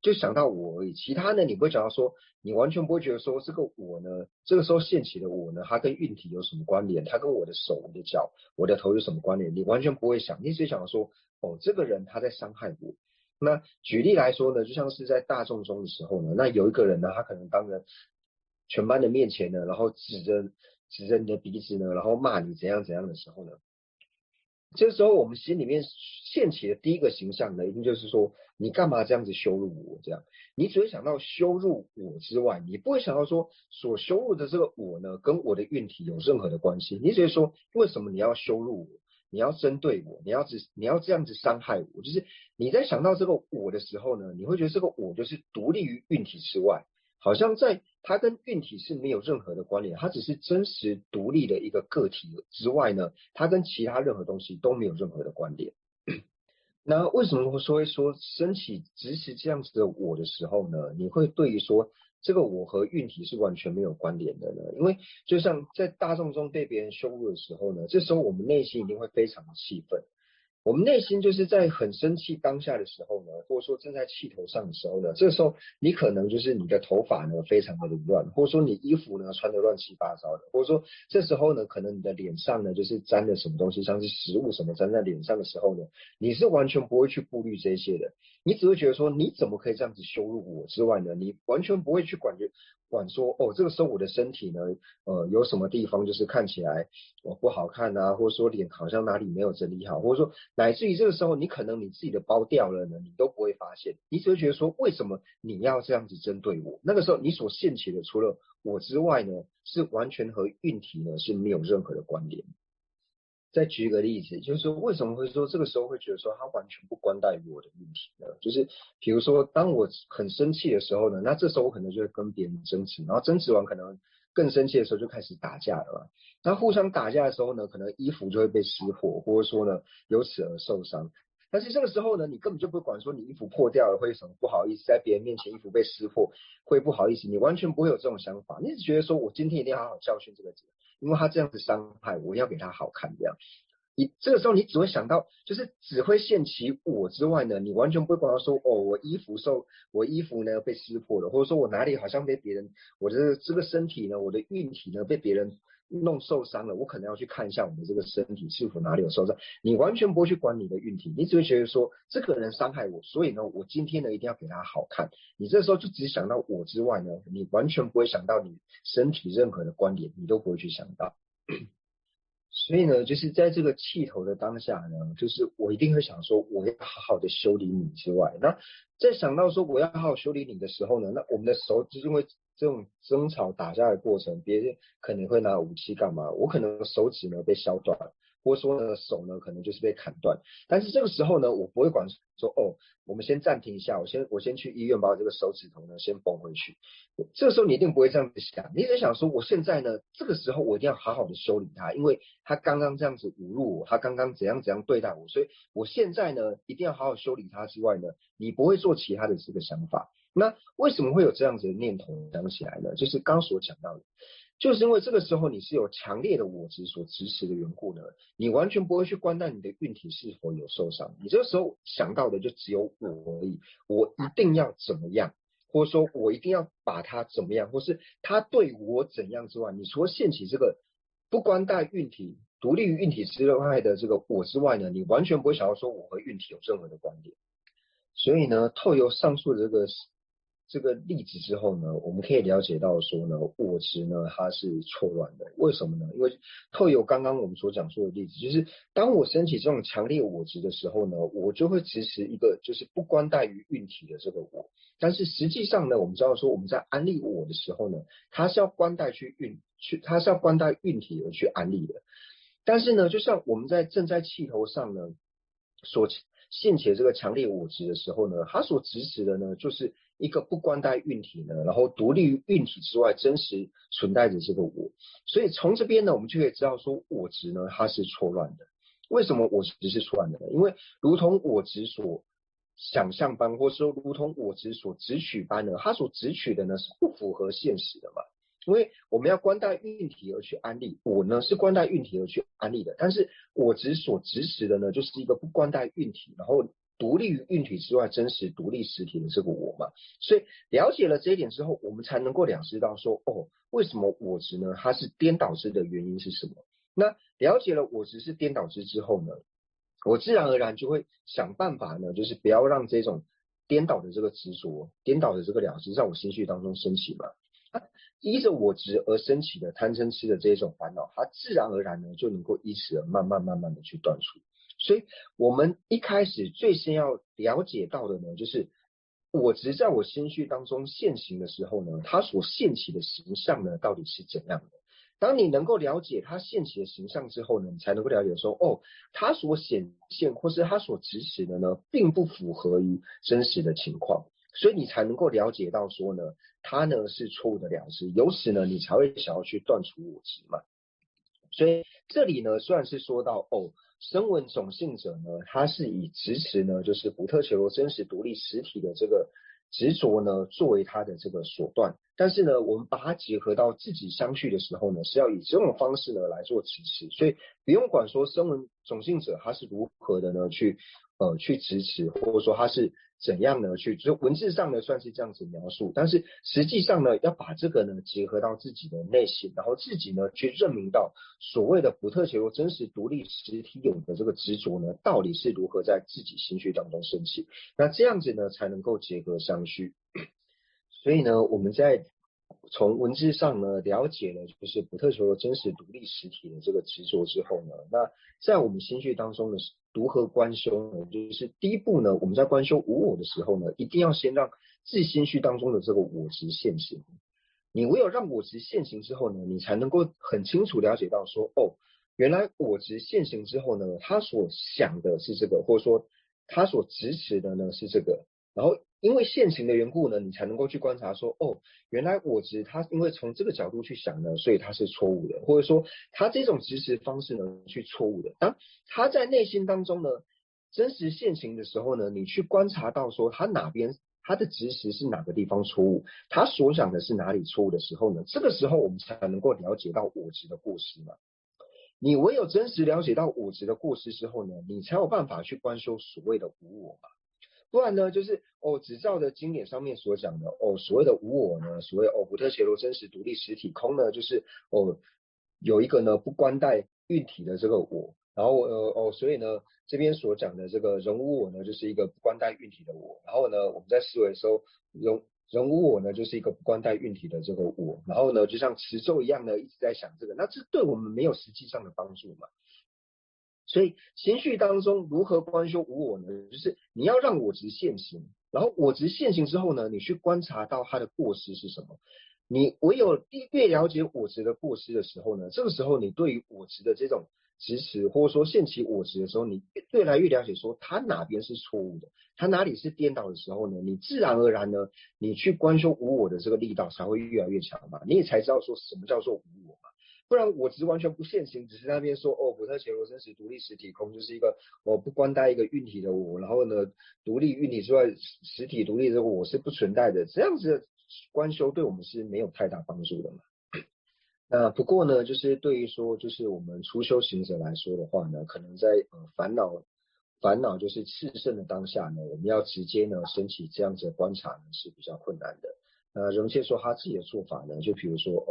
就想到我而已，其他呢你不会想到说，你完全不会觉得说这个我呢，这个时候现起的我呢，它跟运体有什么关联？它跟我的手、我的脚、我的头有什么关联？你完全不会想，你只想说，哦，这个人他在伤害我。那举例来说呢，就像是在大众中的时候呢，那有一个人呢，他可能当着全班的面前呢，然后指着你的鼻子呢，然后骂你怎样怎样的时候呢，这时候我们心里面现起的第一个形象呢，一定就是说，你干嘛这样子羞辱我？这样，你只会想到羞辱我之外，你不会想到说，所羞辱的这个我呢，跟我的运体有任何的关系。你只会说，为什么你要羞辱我？你要针对我？你要这样子伤害我？就是你在想到这个我的时候呢，你会觉得这个我就是独立于运体之外。好像在它跟运体是没有任何的关联，它只是真实独立的一个个体之外呢，它跟其他任何东西都没有任何的关联。那为什么会说升起支持这样子的我的时候呢，你会对于说这个我和运体是完全没有关联的呢？因为就像在大众中被别人羞辱的时候呢，这时候我们内心一定会非常的气愤。我们内心就是在很生气当下的时候呢，或者说正在气头上的时候呢，这时候你可能就是你的头发呢非常的凌乱，或者说你衣服呢穿的乱七八糟的，或者说这时候呢可能你的脸上呢就是沾了什么东西，像是食物什么沾在脸上的时候呢，你是完全不会去顾虑这些的，你只会觉得说你怎么可以这样子羞辱我之外呢，你完全不会去管说哦这个时候我的身体呢有什么地方就是看起来不好看啊，或者说脸好像哪里没有整理好，或者说乃至于这个时候你可能你自己的包掉了呢，你都不会发现，你只会觉得说为什么你要这样子针对我？那个时候你所献起的除了我之外呢，是完全和运体呢是没有任何的关联。再举一个例子，就是说为什么会说这个时候会觉得说他完全不关待于我的问题呢？就是比如说当我很生气的时候呢，那这时候我可能就会跟别人争执，然后争执完可能更生气的时候就开始打架了嘛。那互相打架的时候呢，可能衣服就会被撕破，或者说呢由此而受伤。但是这个时候呢，你根本就不会管说你衣服破掉了会什么不好意思，在别人面前衣服被撕破会不好意思，你完全不会有这种想法，你只觉得说我今天一定要好好教训这个人，因为他这样子伤害我，要给他好看这样。你这个时候你只会想到，就是只会现起我之外呢，你完全不会管到说，哦，我衣服呢被撕破了，或者说我哪里好像被别人，我的这个身体呢，我的运体呢被别人弄受伤了，我可能要去看一下我的这个身体是否哪里有受伤。你完全不会去管你的运体，你只会觉得说这个人伤害我，所以呢，我今天呢一定要给他好看。你这时候就只想到我之外呢，你完全不会想到你身体任何的观点，你都不会去想到。所以呢，就是在这个气头的当下呢，就是我一定会想说，我要好好的修理你之外，那在想到说我要好好修理你的时候呢，那我们的手就是因为这种争吵打架的过程，别人可能会拿武器干嘛，我可能手指呢被削断，或者说呢手呢可能就是被砍断，但是这个时候呢，我不会管说哦，我们先暂停一下，我先去医院把我这个手指头呢先缝回去。这个时候你一定不会这样子想，你只想说，我现在呢，这个时候我一定要好好的修理他，因为他刚刚这样子侮辱我，他刚刚怎样对待我，所以我现在呢，一定要好好修理他之外呢，你不会做其他的这个想法。那为什么会有这样子的念头想起来呢？就是刚所讲到的，就是因为这个时候你是有强烈的我执所支持的缘故呢，你完全不会去观待你的运体是否有受伤，你这个时候想到的就只有我而已，我一定要怎么样。或者说我一定要把他怎么样，或是他对我怎样之外，你除了掀起这个不关待运体、独立于运体之外的这个我之外呢，你完全不会想要说我和运体有任何的关联。所以呢，透由上述的这个例子之后呢，我们可以了解到说呢，我执呢它是错乱的。为什么呢？因为透由刚刚我们所讲述的例子，就是当我升起这种强烈我执的时候呢，我就会支持一个就是不关待于运体的这个我。但是实际上呢，我们知道说我们在安利我的时候呢，它是要关待它是要关待运体而去安利的。但是呢，就像我们正在气头上呢所现起这个强烈我执的时候呢，它所指使的呢，就是一个不关待运体呢，然后独立于运体之外真实存在着这个我。所以从这边呢，我们就可以知道说我执呢它是错乱的。为什么我执是错乱的呢？因为如同我执所想象般，或是说如同我执所执取般呢，它所执取的呢是不符合现实的嘛。因为我们要观待运体而去安利，我呢是观待运体而去安利的，但是我执所执持的呢，就是一个不观待运体，然后独立于运体之外真实独立实体的这个我嘛。所以了解了这一点之后，我们才能够了知到说，哦，为什么我执呢它是颠倒之的原因是什么？那了解了我执是颠倒之之后呢，我自然而然就会想办法呢，就是不要让这种颠倒的这个执着、颠倒的这个了知，在我心绪当中升起嘛。依着我执而升起的贪嗔痴的这种烦恼，它自然而然呢就能够依此而慢慢的去断除。所以我们一开始最先要了解到的呢，就是我执在我心绪当中现行的时候呢，它所现起的形象呢到底是怎样的？当你能够了解它现起的形象之后呢，你才能够了解说，哦，它所显现或是它所执持的呢，并不符合于真实的情况。所以你才能够了解到说呢，它呢是错误的了知，由此呢，你才会想要去断除我执嘛。所以这里呢，虽然是说到哦，声闻种性者呢，他是以执持呢，就是不特求罗真实独立实体的这个执着呢，作为他的这个手段。但是呢，我们把它结合到自己相续的时候呢，是要以这种方式呢来做持持。所以不用管说声闻种性者他是如何的呢去支持，或者说他是怎样呢就文字上呢算是这样子描述，但是实际上呢要把这个呢结合到自己的内心，然后自己呢去认明到所谓的不特求真实独立实体有的这个执着呢，到底是如何在自己心绪当中升起，那这样子呢才能够结合相续。所以呢，我们在从文字上呢了解了就是不特求的真实独立实体的这个执着之后呢，那在我们心绪当中呢，如何观修呢？就是第一步呢，我们在观修无我的时候呢，一定要先让自心绪当中的这个我执现行。你唯有让我执现行之后呢，你才能够很清楚了解到说，哦，原来我执现行之后呢，他所想的是这个，或者说他所支持的呢是这个。然后因为现行的缘故呢，你才能够去观察说，哦，原来我执他因为从这个角度去想呢，所以他是错误的，或者说他这种支持方式呢去错误的。当他在内心当中呢真实现行的时候呢，你去观察到说他哪边他的执持是哪个地方错误，他所想的是哪里错误的时候呢，这个时候我们才能够了解到我执的过失嘛。你唯有真实了解到我执的过失之后呢，你才有办法去观修所谓的无我嘛。不然呢，就是只照着经典上面所讲的所谓的无我呢，所谓不特伽罗真实独立实体空呢，就是有一个呢不关带运体的这个我，然后所以呢这边所讲的这个人无我呢，就是一个不关带运体的我，然后呢我们在思维的时候，人无我呢就是一个不关带运体的这个我，然后呢就像持咒一样呢一直在想这个，那这对我们没有实际上的帮助嘛。所以情绪当中如何观修无我呢？就是你要让我执现行，然后我执现行之后呢，你去观察到它的过失是什么。你唯有越了解我执的过失的时候呢，这个时候你对于我执的这种支持，或者说现起我执的时候，你越来越了解说它哪边是错误的，它哪里是颠倒的时候呢，你自然而然呢，你去观修无我的这个力道才会越来越强嘛，你也才知道说什么叫做无我嘛。不然我执完全不现行，只是那边说不特伽罗真实独立实体空，就是一个不关带一个运体的我，然后呢独立运体之外实体独立的我是不存在的，这样子的观修对我们是没有太大帮助的嘛。那不过呢，就是对于说就是我们初修行者来说的话呢，可能在烦恼就是炽盛的当下呢，我们要直接呢升起这样子的观察呢是比较困难的。荣切说他自己的做法呢，就比如说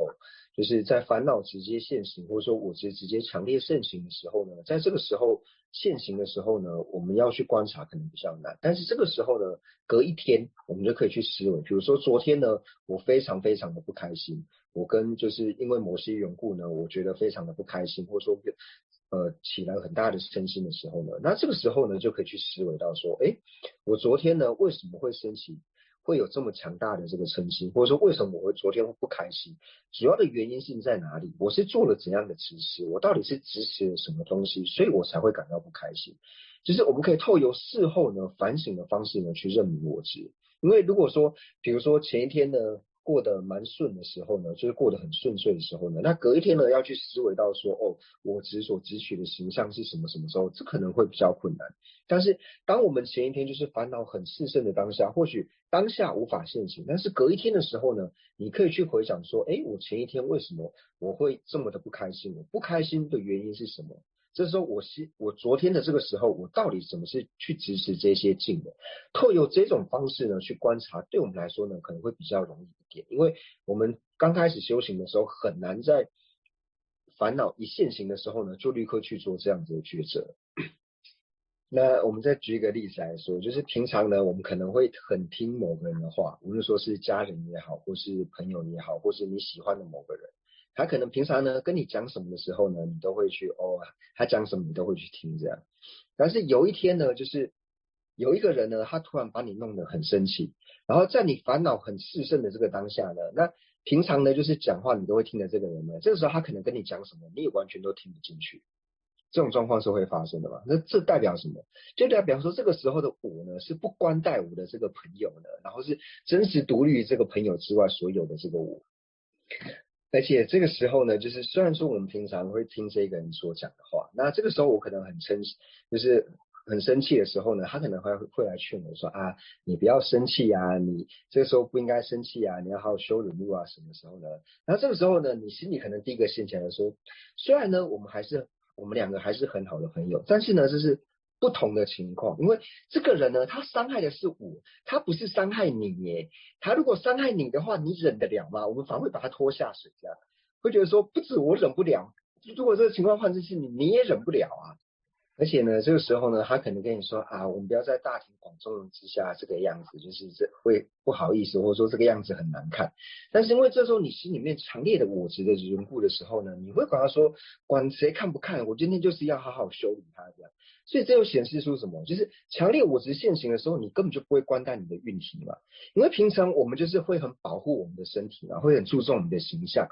就是在烦恼直接现行，或者说我直接强烈盛行的时候呢，在这个时候现行的时候呢，我们要去观察可能比较难。但是这个时候呢，隔一天我们就可以去思维，比如说昨天呢，我非常非常的不开心，我跟就是因为某些缘故呢，我觉得非常的不开心，或者说起了很大的身心的时候呢，那这个时候呢就可以去思维到说，我昨天呢为什么会升起？会有这么强大的这个嗔心，或者说为什么我昨天会不开心？主要的原因是在哪里？我是做了怎样的执持？我到底是执持了什么东西，所以我才会感到不开心？就是我们可以透由事后呢反省的方式呢去认明我执。因为如果说，比如说前一天呢过得蛮顺的时候呢，就是过得很顺遂的时候呢，那隔一天呢要去思维到说，我执所执取的形象是什么时候，这可能会比较困难。但是当我们前一天就是烦恼很炽盛的当下，或许当下无法现行，但是隔一天的时候呢，你可以去回想说，我前一天为什么我会这么的不开心？我不开心的原因是什么？这时候我昨天的这个时候，我到底怎么是去支持这些境的？透过这种方式呢去观察，对我们来说呢可能会比较容易一点，因为我们刚开始修行的时候，很难在烦恼一现行的时候呢，就立刻去做这样子的抉择。那我们再举一个例子来说，就是平常呢，我们可能会很听某个人的话，无论说是家人也好，或是朋友也好，或是你喜欢的某个人，他可能平常呢跟你讲什么的时候呢，你都会去他讲什么你都会去听这样。但是有一天呢，就是有一个人呢，他突然把你弄得很生气，然后在你烦恼很炽盛的这个当下呢，那平常呢就是讲话你都会听的这个人呢，这个时候他可能跟你讲什么，你也完全都听不进去。这种状况是会发生的嘛？那这代表什么？就代表说这个时候的我呢，是不关待我的这个朋友呢，然后是真实独立于这个朋友之外所有的这个我。而且这个时候呢，就是虽然说我们平常会听这个人所讲的话，那这个时候我可能就是很生气的时候呢，他可能会来劝我说啊，你不要生气啊，你这个时候不应该生气啊，你要好好修忍辱啊，什么时候呢？然后这个时候呢，你心里可能第一个现起来说，虽然呢我们两个还是很好的朋友，但是呢这是不同的情况，因为这个人呢，他伤害的是我，他不是伤害你耶。他如果伤害你的话，你忍得了吗？我们反而会把他拖下水，这样会觉得说，不止我忍不了，如果这个情况换成是你，你也忍不了啊。而且呢，这个时候呢，他可能跟你说啊，我们不要在大庭广众之下这个样子，就是这会不好意思，或者说这个样子很难看。但是因为这时候你心里面强烈的我执的缘故的时候呢，你会管他说，管谁看不看，我今天就是要好好修理他这样。所以这又显示出什么？就是强烈我执现行的时候，你根本就不会关待你的运体嘛。因为平常我们就是会很保护我们的身体嘛，会很注重我们的形象。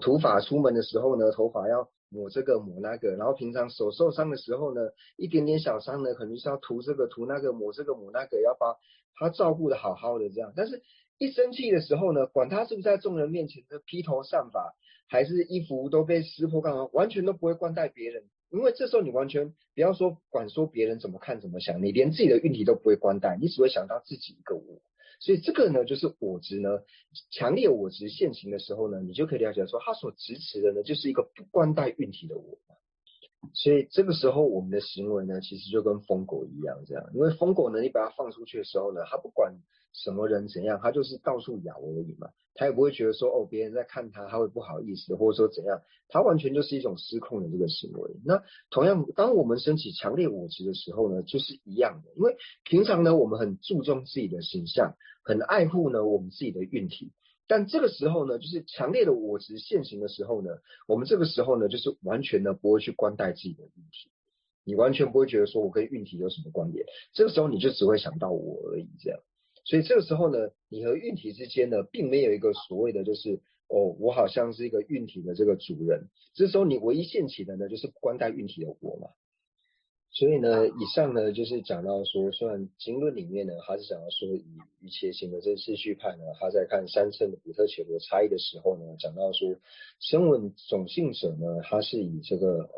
土法出门的时候呢，头发要抹这个抹那个，然后平常手受伤的时候呢，一点点小伤呢，可能是要涂这个涂那个，抹这个抹那个，要把他照顾的好好的这样。但是一生气的时候呢，管他是不是在众人面前的披头散发，还是衣服都被撕破干嘛，完全都不会关待别人。因为这时候你完全不要说管说别人怎么看怎么想，你连自己的运气都不会关待，你只会想到自己一个我。所以这个呢，就是我执呢，强烈我执现行的时候呢，你就可以了解说，他所支持的呢，就是一个不关待运体的我。所以这个时候我们的行为呢，其实就跟疯狗一样这样，因为疯狗呢，你把它放出去的时候呢，它不管什么人怎样，它就是到处咬而已嘛，它也不会觉得说别人在看它，它会不好意思，或者说怎样，它完全就是一种失控的这个行为。那同样，当我们升起强烈我执的时候呢，就是一样的，因为平常呢，我们很注重自己的形象，很爱护呢我们自己的运体。但这个时候呢，就是强烈的我执现行的时候呢，我们这个时候呢，就是完全呢不会去关待自己的运体，你完全不会觉得说我跟运体有什么关联，这个时候你就只会想到我而已这样。所以这个时候呢，你和运体之间呢，并没有一个所谓的就是我好像是一个运体的这个主人，这时候你唯一现起的呢，就是不关待运体的我嘛。所以呢，以上呢就是讲到说，虽然经论里面呢，他是讲到说以瑜伽行的这个次序派呢，他在看三乘的补特伽罗差异的时候呢，讲到说，声闻种性者呢，他是以这个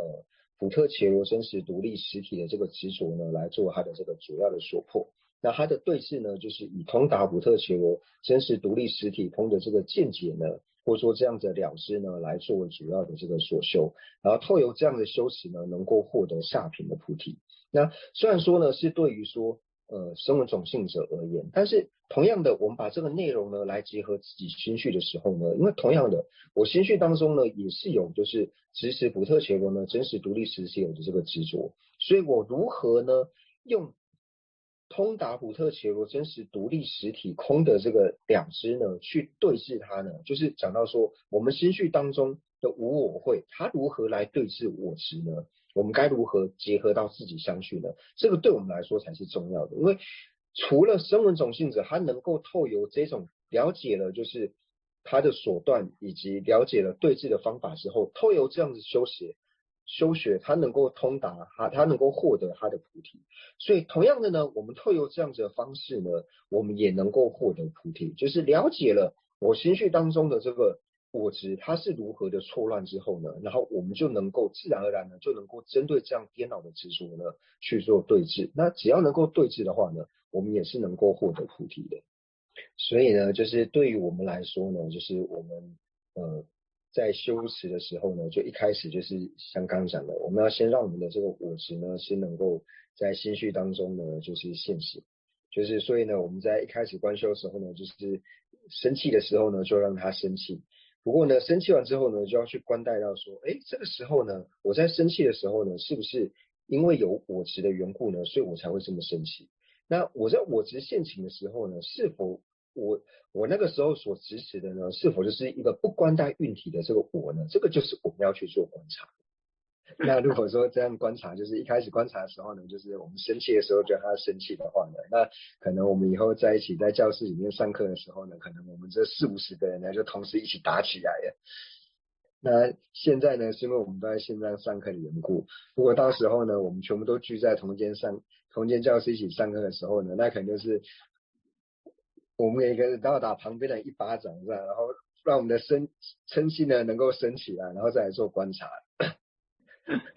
补特伽罗真实独立实体的这个执着呢，来做他的这个主要的所破。那他的对峙呢，就是以通达补特伽罗真实独立实体通的这个见解呢，或者说这样子的了知呢，来作为主要的这个所修。然后透由这样的修持呢，能够获得下品的菩提。那虽然说呢，是对于说声闻种性者而言，但是同样的，我们把这个内容呢来结合自己心绪的时候呢，因为同样的，我心绪当中呢也是有就是执持补特伽罗呢真实独立实体有的这个执着，所以我如何呢用通达补特伽罗真实独立实体空的这个两知呢，去对峙它呢，就是讲到说我们心绪当中的无我会，它如何来对峙我执呢？我们该如何结合到自己相续呢？这个对我们来说才是重要的，因为除了声闻种性者，他能够透由这种了解了，就是他的手段以及了解了对峙的方法之后，透由这样子修学，他能够通达，他能够获得他的菩提。所以同样的呢，我们透由这样子的方式呢，我们也能够获得菩提，就是了解了我心绪当中的这个我执它是如何的错乱之后呢，然后我们就能够自然而然呢，就能够针对这样颠倒的执着呢去做对治。那只要能够对治的话呢，我们也是能够获得菩提的。所以呢，就是对于我们来说呢，就是我们在修持的时候呢，就一开始就是像刚刚讲的，我们要先让我们的这个我执呢是能够在心绪当中呢就是现行，就是所以呢，我们在一开始观修的时候呢，就是生气的时候呢就让它生气。不过呢，生气完之后呢，就要去观待到说，这个时候呢，我在生气的时候呢，是不是因为有我执的缘故呢，所以我才会这么生气？那我在我执现行的时候呢，是否我那个时候所支持的呢，是否就是一个不关待运体的这个我呢？这个就是我们要去做观察。那如果说这样观察，就是一开始观察的时候呢，就是我们生气的时候觉得他生气的话呢，那可能我们以后在一起在教室里面上课的时候呢，可能我们这40-50个人呢就同时一起打起来了。那现在呢，是因为我们都在线上上课的缘故。如果到时候呢，我们全部都聚在同间教室一起上课的时候呢，那可能就是我们每个人都要打旁边的一巴掌，这样，然后让我们的嗔心呢能够升起来，然后再来做观察。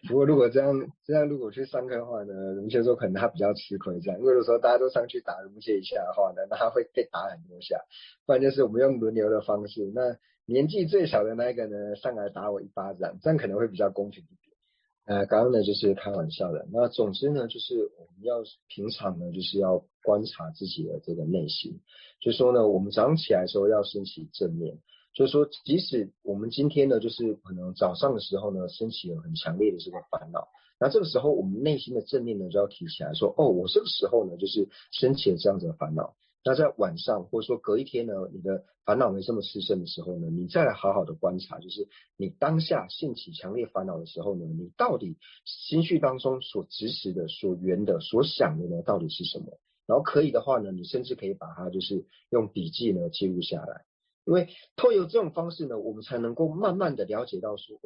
不过如果这样如果去上课的话呢，荣先说可能他比较吃亏这样，因为有时候大家都上去打荣先一下的话呢，那他会被打很多下，不然就是我们用轮流的方式，那年纪最小的那一个呢上来打我一巴掌，这样可能会比较公平一点。刚刚呢就是开玩笑的，那总之呢就是我们要平常呢就是要观察自己的这个内心，就是说呢我们早上起来的时候要升起正念，就是说即使我们今天呢就是可能早上的时候呢升起了很强烈的这个烦恼，那这个时候我们内心的正念呢就要提起来说，我这个时候呢就是升起了这样子的烦恼。那在晚上或者说隔一天呢，你的烦恼没这么炽盛的时候呢，你再来好好的观察，就是你当下兴起强烈烦恼的时候呢，你到底心绪当中所执持的、所缘的、所想的呢，到底是什么？然后可以的话呢，你甚至可以把它就是用笔记呢记录下来，因为透过这种方式呢，我们才能够慢慢的了解到说，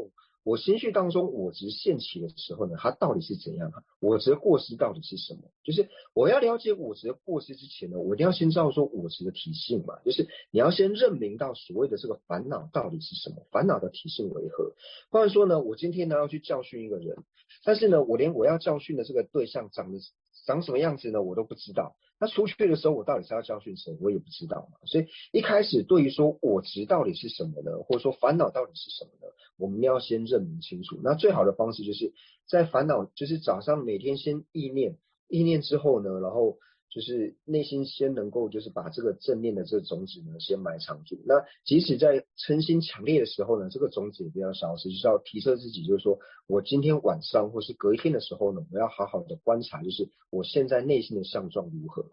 我心绪当中我执现起的时候呢，它到底是怎样？我执的过失到底是什么？就是我要了解我执的过失之前呢，我一定要先知道说我执的体性嘛，就是你要先认明到所谓的这个烦恼到底是什么，烦恼的体性为何。不然说呢，我今天呢要去教训一个人，但是呢，我连我要教训的这个对象长什么样子呢，我都不知道。那出去的时候我到底是要教训谁，我也不知道嘛。所以一开始对于说我执到底是什么呢，或者说烦恼到底是什么呢，我们要先认明清楚。那最好的方式就是在烦恼，就是早上每天先意念，意念之后呢，然后就是内心先能够就是把这个正念的这个种子呢先埋藏住。那即使在嗔心强烈的时候呢，这个种子也不要消失，就是要提升自己，就是说我今天晚上或是隔一天的时候呢，我要好好的观察，就是我现在内心的相状如何。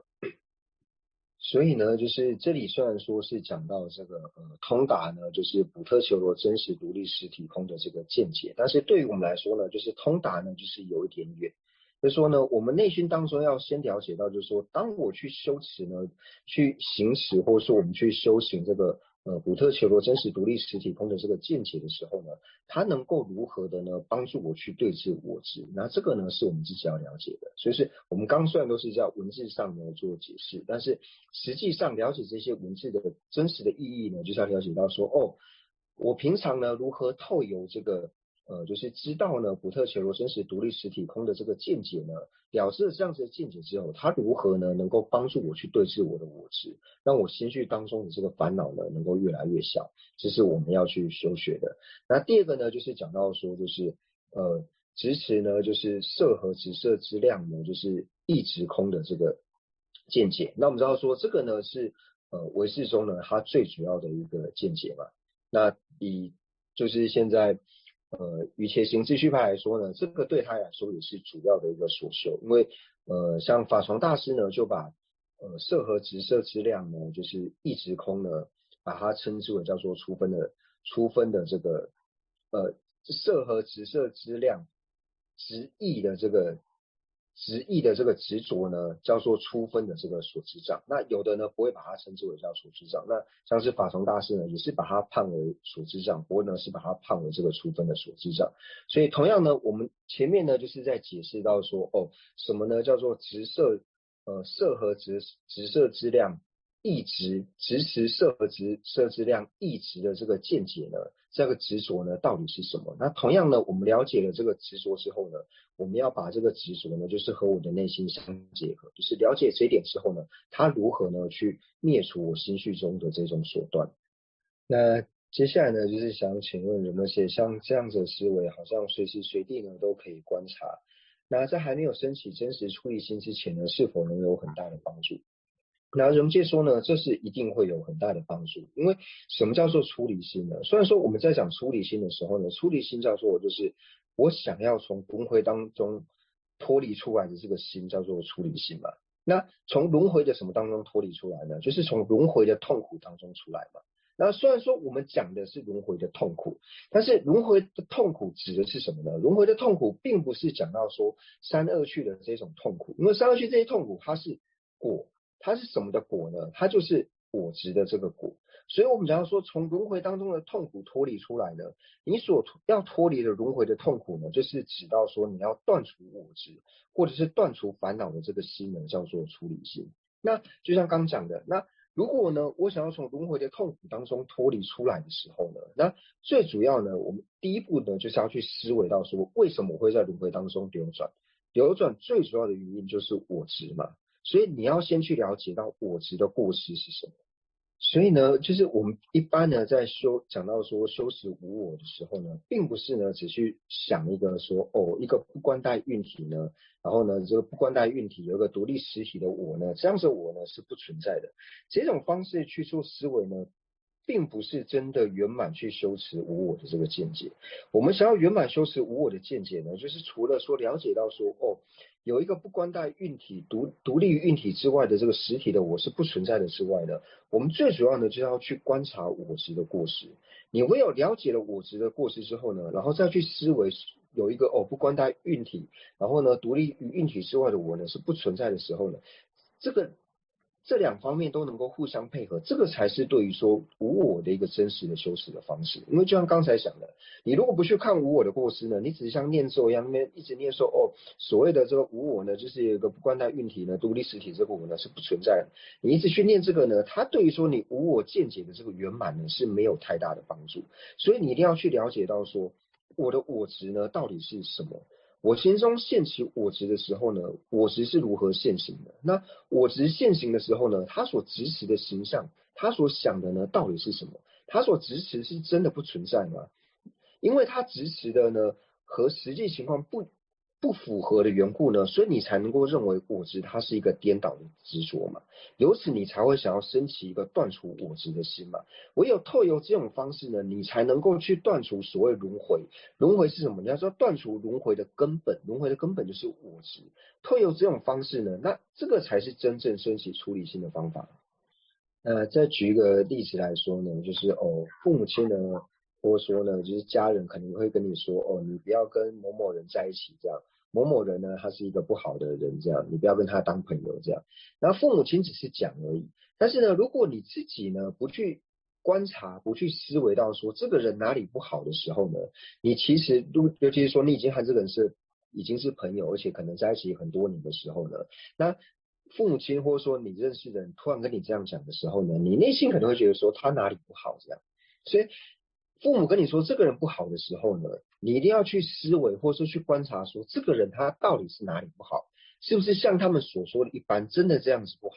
所以呢，就是这里虽然说是讲到这个通达呢，就是补特伽罗真实独立实体空的这个见解，但是对于我们来说呢，就是通达呢，就是有一点远。就是说呢，我们内心当中要先了解到，就是说，当我去修持呢，去行使，或者说我们去修行这个补特伽罗真实独立实体空的这个见解的时候呢，它能够如何的呢帮助我去对治我执？那这个呢是我们自己要了解的。所以是我们刚虽然都是在文字上呢做解释，但是实际上了解这些文字的真实的意义呢，就是要了解到说，哦，我平常呢如何透由这个就是知道呢补特伽罗真实独立实体空的这个见解呢，了知了这样子的见解之后，它如何呢能够帮助我去对治我的我执，让我心绪当中的这个烦恼呢能够越来越小，这是我们要去修学的。那第二个呢，就是讲到说，就是执持呢，就是色和直色之量呢，就是一直空的这个见解。那我们知道说，这个呢是唯识中呢它最主要的一个见解嘛。那以就是现在瑜伽行秩序派来说呢，这个对他来说也是主要的一个所修，因为像法床大师呢就把色和直色之量呢，就是一直空呢，把它称之为叫做初分的这个色和直色之量直意的这个执着呢，叫做初分的这个所知障。那有的呢不会把它称之为叫所知障，那像是法从大师呢，也是把它判为所知障，不过呢是把它判为这个初分的所知障。所以同样呢，我们前面呢就是在解释到说，哦，什么呢叫做直色色和直色之量一直直持色和直色之量一直的这个见解呢，这个执着呢到底是什么？那同样呢，我们了解了这个执着之后呢，我们要把这个执着呢，就是和我的内心相结合，就是了解这一点之后呢，它如何呢去灭除我心绪中的这种所断。那接下来呢，就是想请问有没有些像这样子的思维，好像随时随地呢都可以观察？那在还没有升起真实出离心之前呢，是否能有很大的帮助？那人界说呢，这是一定会有很大的帮助，因为什么叫做出离心呢？虽然说我们在讲出离心的时候呢，出离心叫做就是我想要从轮回当中脱离出来的这个心叫做出离心嘛。那从轮回的什么当中脱离出来呢？就是从轮回的痛苦当中出来嘛。那虽然说我们讲的是轮回的痛苦，但是轮回的痛苦指的是什么呢？轮回的痛苦并不是讲到说三恶趣的这种痛苦，因为三恶趣这些痛苦它是果。它是什么的果呢？它就是果执的这个果。所以我们讲到说，从轮回当中的痛苦脱离出来呢，你所要脱离的轮回的痛苦呢，就是指到说你要断除我执，或者是断除烦恼的这个心呢，叫做出离心。那就像刚讲的，那如果呢，我想要从轮回的痛苦当中脱离出来的时候呢，那最主要呢，我们第一步呢，就是要去思维到说，为什么我会在轮回当中流转？流转最主要的原因就是我执嘛。所以你要先去了解到我执的过失是什么。所以呢，就是我们一般呢在讲到说修持无我的时候呢，并不是呢只去想一个说哦一个不关带运体呢，然后呢这个不关带运体有一个独立实体的我呢，这样子我呢是不存在的。这种方式去做思维呢，并不是真的圆满去修持无我的这个见解。我们想要圆满修持无我的见解呢，就是除了说了解到说哦。有一个不关带运体独立于运体之外的这个实体的我是不存在的之外呢，我们最主要呢就要去观察我执的过失。你唯有了解了我执的过失之后呢，然后再去思维有一个不关带运体，然后呢独立于运体之外的我呢是不存在的时候呢，这两方面都能够互相配合，这个才是对于说无我的一个真实的修持的方式。因为就像刚才讲的，你如果不去看无我的过失呢，你只是像念咒一样，那边一直念说所谓的这个无我呢，就是有一个不关带运体呢，独立实体这个我呢是不存在的。你一直去念这个呢，它对于说你无我见解的这个圆满呢是没有太大的帮助。所以你一定要去了解到说，我的我执呢到底是什么？我心中现起我执的时候呢，我执是如何现行的？那我执现行的时候呢，他所执持的形象，他所想的呢，到底是什么？他所执持是真的不存在吗？因为他执持的呢和实际情况不符合的缘故呢，所以你才能够认为我执它是一个颠倒的执着嘛，由此你才会想要升起一个断除我执的心嘛。唯有透由这种方式呢，你才能够去断除所谓轮回。轮回是什么？你要知道断除轮回的根本，轮回的根本就是我执。透由这种方式呢，那这个才是真正升起出离心的方法。再举一个例子来说呢，就是父母亲呢，或者说呢，就是家人可能会跟你说，你不要跟某某人在一起，这样，某某人呢，他是一个不好的人，这样，你不要跟他当朋友，这样。然后父母亲只是讲而已，但是呢，如果你自己呢，不去观察，不去思维到说这个人哪里不好的时候呢，你其实尤其是说你已经和这个人已经是朋友，而且可能在一起很多年的时候呢，那父母亲或者说你认识的人突然跟你这样讲的时候呢，你内心可能会觉得说他哪里不好这样，所以父母跟你说这个人不好的时候呢，你一定要去思维或者说去观察说这个人他到底是哪里不好，是不是像他们所说的一般真的这样子不好？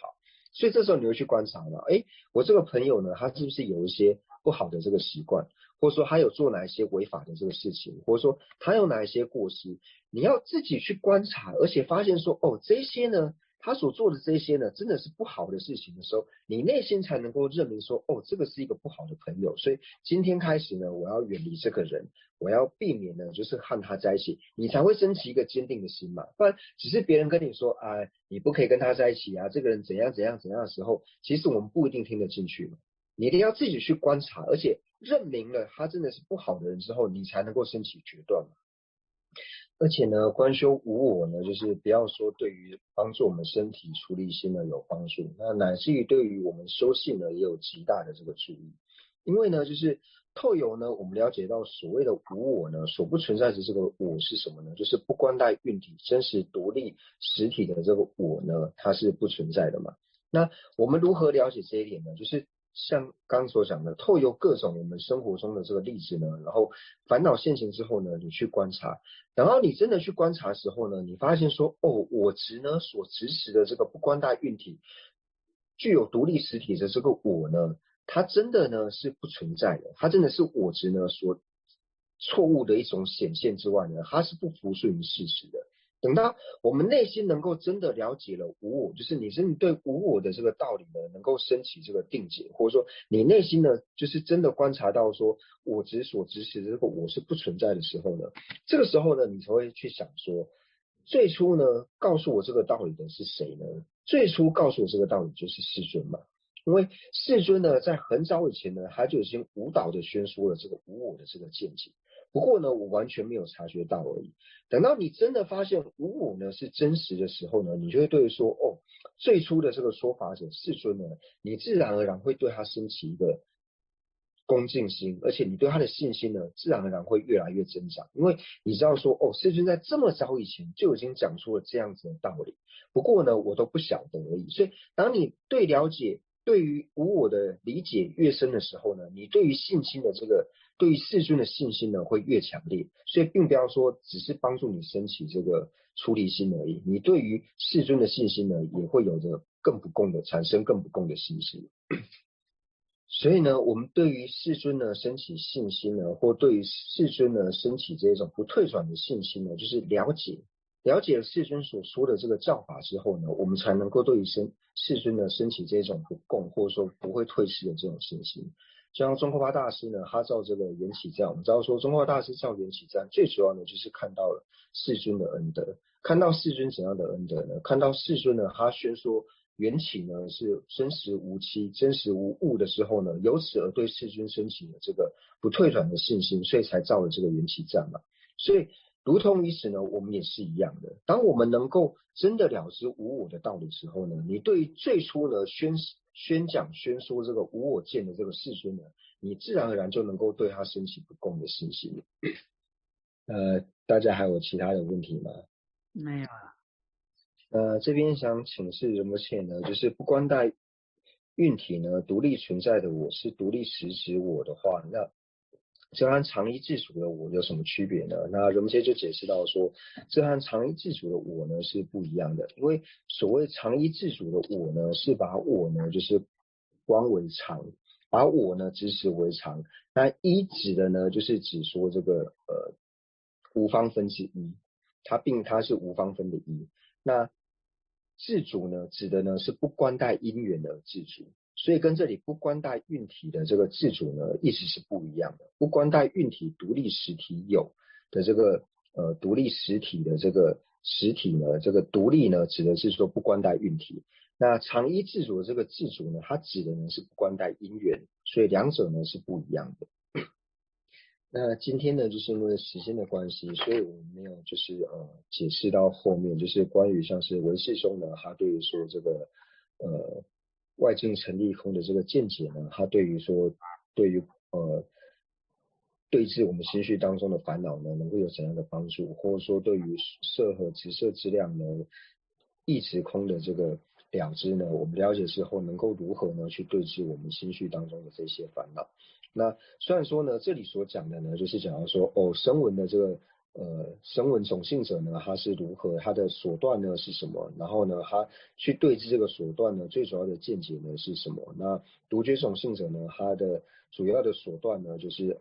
所以这时候你会去观察了，我这个朋友呢，他是不是有一些不好的这个习惯，或者说他有做哪一些违法的这个事情，或者说他有哪一些过失，你要自己去观察，而且发现说，这些呢，他所做的这些呢，真的是不好的事情的时候，你内心才能够认明说，这个是一个不好的朋友，所以今天开始呢，我要远离这个人，我要避免呢，就是和他在一起，你才会升起一个坚定的心嘛。不然只是别人跟你说，你不可以跟他在一起啊，这个人怎样怎样怎样的时候，其实我们不一定听得进去嘛。你一定要自己去观察，而且认明了他真的是不好的人之后，你才能够升起决断嘛。而且呢，观修无我呢，就是不要说对于帮助我们身体处理心呢有帮助，那乃至于对于我们修性呢也有极大的这个注意。因为呢，就是透由呢，我们了解到所谓的无我呢，所不存在的这个我是什么呢？就是不关带运体、真实独立实体的这个我呢，它是不存在的嘛。那我们如何了解这一点呢？就是像刚刚所讲的，透由各种我们生活中的这个例子呢，然后烦恼现行之后呢，你去观察，然后你真的去观察的时候呢，你发现说，我执呢所执持的这个不关大运体，具有独立实体的这个我呢，它真的呢是不存在的，它真的是我执呢所错误的一种显现之外呢，它是不服顺于事实的。等到我们内心能够真的了解了无我，就是你真的对无我的这个道理呢，能够升起这个定解，或者说你内心呢，就是真的观察到说我执所执持的这个我是不存在的时候呢，这个时候呢，你才会去想说，最初呢，告诉我这个道理的是谁呢？最初告诉我这个道理就是世尊嘛。因为世尊呢，在很早以前呢，他就已经无导的宣说了这个无我的这个见解。不过呢，我完全没有察觉到而已。等到你真的发现无我呢是真实的时候呢，你就会对说，最初的这个说法者世尊呢，你自然而然会对他升起一个恭敬心，而且你对他的信心呢，自然而然会越来越增长，因为你知道说，世尊在这么早以前就已经讲出了这样子的道理，不过呢，我都不晓得而已。所以，当你了解对于无我的理解越深的时候呢，你对于信心的对于世尊的信心呢会越强烈。所以，并不要说只是帮助你升起这个出离心而已，你对于世尊的信心呢，也会有着产生更不共的信心。所以呢，我们对于世尊呢升起信心呢，或对于世尊呢升起这种不退转的信心呢，就是了解了世尊所说的这个教法之后呢，我们才能够对于世尊呢升起这种不共或者说不会退失的这种信心。像宗喀巴大师呢，他造这个缘起赞，我们知道说宗喀巴大师造缘起赞，最主要呢就是看到了世尊的恩德，看到世尊怎样的恩德呢？看到世尊呢，他宣说缘起呢是真实无欺、真实无误的时候呢，由此而对世尊升起了这个不退转的信心，所以才造了这个缘起赞嘛。所以如同于此呢，我们也是一样的。当我们能够真的了知无我的道理之后呢，你对最初呢宣讲宣说这个无我见的这个世尊呢，你自然而然就能够对他升起不共的信心。大家还有其他的问题吗？没有啊。这边想请示仁波切呢，就是不关带运体呢独立存在的我是独立实质我的话，那这和常一自主的我有什么区别呢？那人们接就解释到说，这和常一自主的我呢是不一样的，因为所谓常一自主的我呢，是把我呢就是观为常，把我呢指使为常。那一指的呢，就是指说这个无方分之一，它是无方分的一。那自主呢，指的呢是不关待因缘而自主。所以跟这里不关待运体的这个自主呢，意思是不一样的。不关待运体独立实体有的这个独立实体的这个实体呢，这个独立呢，指的是说不关待运体。那常依自主的这个自主呢，它指的呢是不关待因缘，所以两者呢是不一样的。那今天呢，就是因为时间的关系，所以我们没有就是解释到后面，就是关于像是唯识中呢，他对于说这个外境成立空的这个见解呢，他对于说对于对治我们心绪当中的烦恼呢，能够有怎样的帮助，或者说对于色和直色之量呢，一直空的这个了知呢，我们了解之后，能够如何呢去对治我们心绪当中的这些烦恼？那虽然说呢，这里所讲的呢，就是讲到说，声闻的这个声闻种性者呢，他是如何，他的手段呢是什么？然后呢，他去对治这个手段呢，最主要的见解呢是什么？那独觉种性者呢，他的主要的手段呢，就是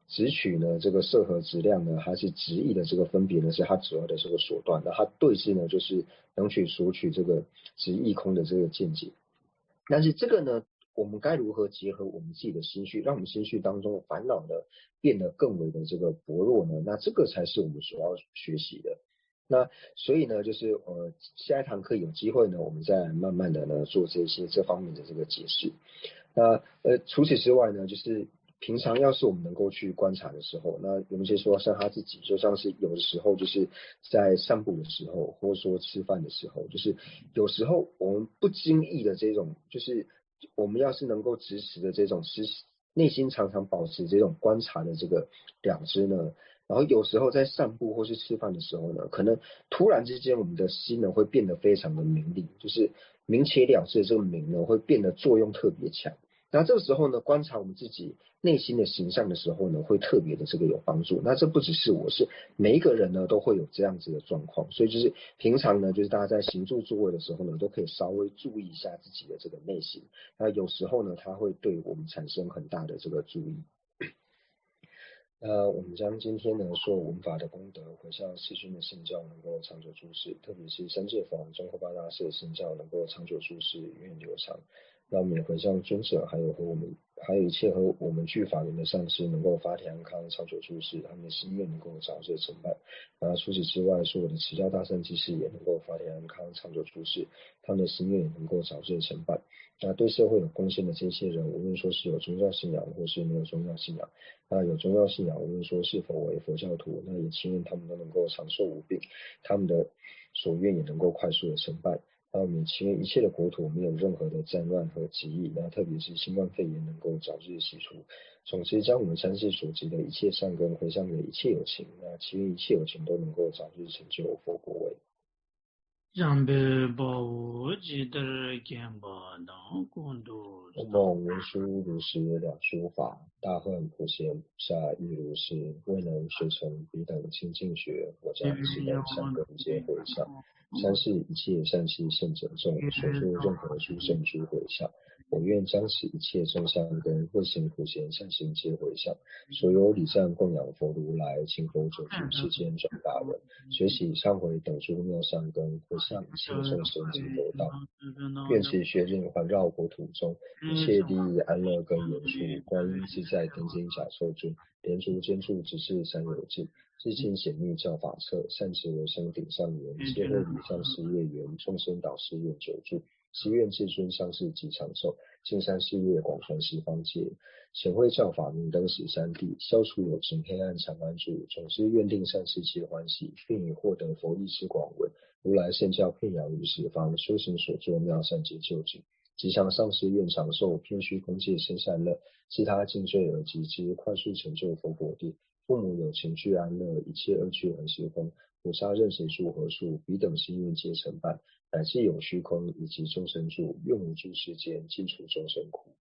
直取呢这个色和质量呢，它是直译的这个分别呢，是它主要的这个手段。那它对治呢，就是能取索取这个直译空的这个见解。但是这个呢，我们该如何结合我们自己的心绪，让我们心绪当中的烦恼呢变得更为的这个薄弱呢？那这个才是我们所要学习的。那所以呢，就是下一堂课有机会呢，我们再慢慢的呢做这方面的这个解释。那除此之外呢，就是平常要是我们能够去观察的时候，那有一些说像他自己，就像是有的时候就是在散步的时候，或者说吃饭的时候，就是有时候我们不经意的这种，就是我们要是能够及时的这种内心常常保持这种观察的这个了知呢，然后有时候在散步或是吃饭的时候呢，可能突然之间我们的心呢会变得非常的明理，就是明且了之的这个明呢会变得作用特别强。那这个时候呢，观察我们自己内心的形象的时候呢，会特别的这个有帮助。那这不只是我，是每一个人呢都会有这样子的状况。所以就是平常呢，就是大家在行住坐位的时候呢，都可以稍微注意一下自己的这个内心。那有时候呢，它会对我们产生很大的这个注意。我们将今天呢所有文法的功德回向世尊的圣教，能够长久住世，特别是三界法王宗喀巴大师的圣教，能够长久住世，永远流长。让我们也回向尊者，还有一切和我们具法缘的上师，能够发体安康，长久住世，他们的心愿能够早日成办。除此之外，所有的持教大圣之士也能够发体安康，长久住世，他们的心愿也能够早日成办。那对社会有贡献的这些人，无论说是有宗教信仰，或是没有宗教信仰，那有宗教信仰，无论说是否为佛教徒，那也祈愿他们都能够长寿无病，他们的所愿也能够快速的成办。那我们也祈愿一切的国土没有任何的战乱和疾疫，那特别是新冠肺炎能够早日洗除。总之，将我们三世所积的一切善根回向给一切有情，那祈愿一切有情都能够早日成就佛果位。让别把握记得见把当共度梦文殊如是两说法，大恨普贤菩萨亦如是，未能学成彼等清净学，我将此等善根皆回向。三世一切善气圣者众，所作任何殊胜诸回向。我愿将此一切众善根，慧行普贤善行皆回向。所有礼赞供养佛如来，请佛久住世间转大人。随喜忏悔等诸妙善根，回向一切众生及佛道。愿此学令环绕国土中，一切地狱安乐根源处，观音自在天津甲受尊，莲足坚处直至三有尽。至亲显密教法册，善持为生顶上缘，皆会礼上师业缘，众生导师愿久住。祈愿至尊上士及长寿，净山事业广传十方界，显会教法明灯十三地，消除有情黑暗常安住。总之愿定善事皆欢喜，并以获得佛意之广闻，如来圣教遍扬于十方，修行所作妙善皆救治。吉祥上师愿长寿，偏虚空界生善乐，自他尽罪而及之，快速成就佛果地。父母有情具安乐，一切恶趣横时空。菩萨任谁住何处，彼等心愿皆成办。乃至有虚空以及众生住，愿无诸世间，尽除众生苦。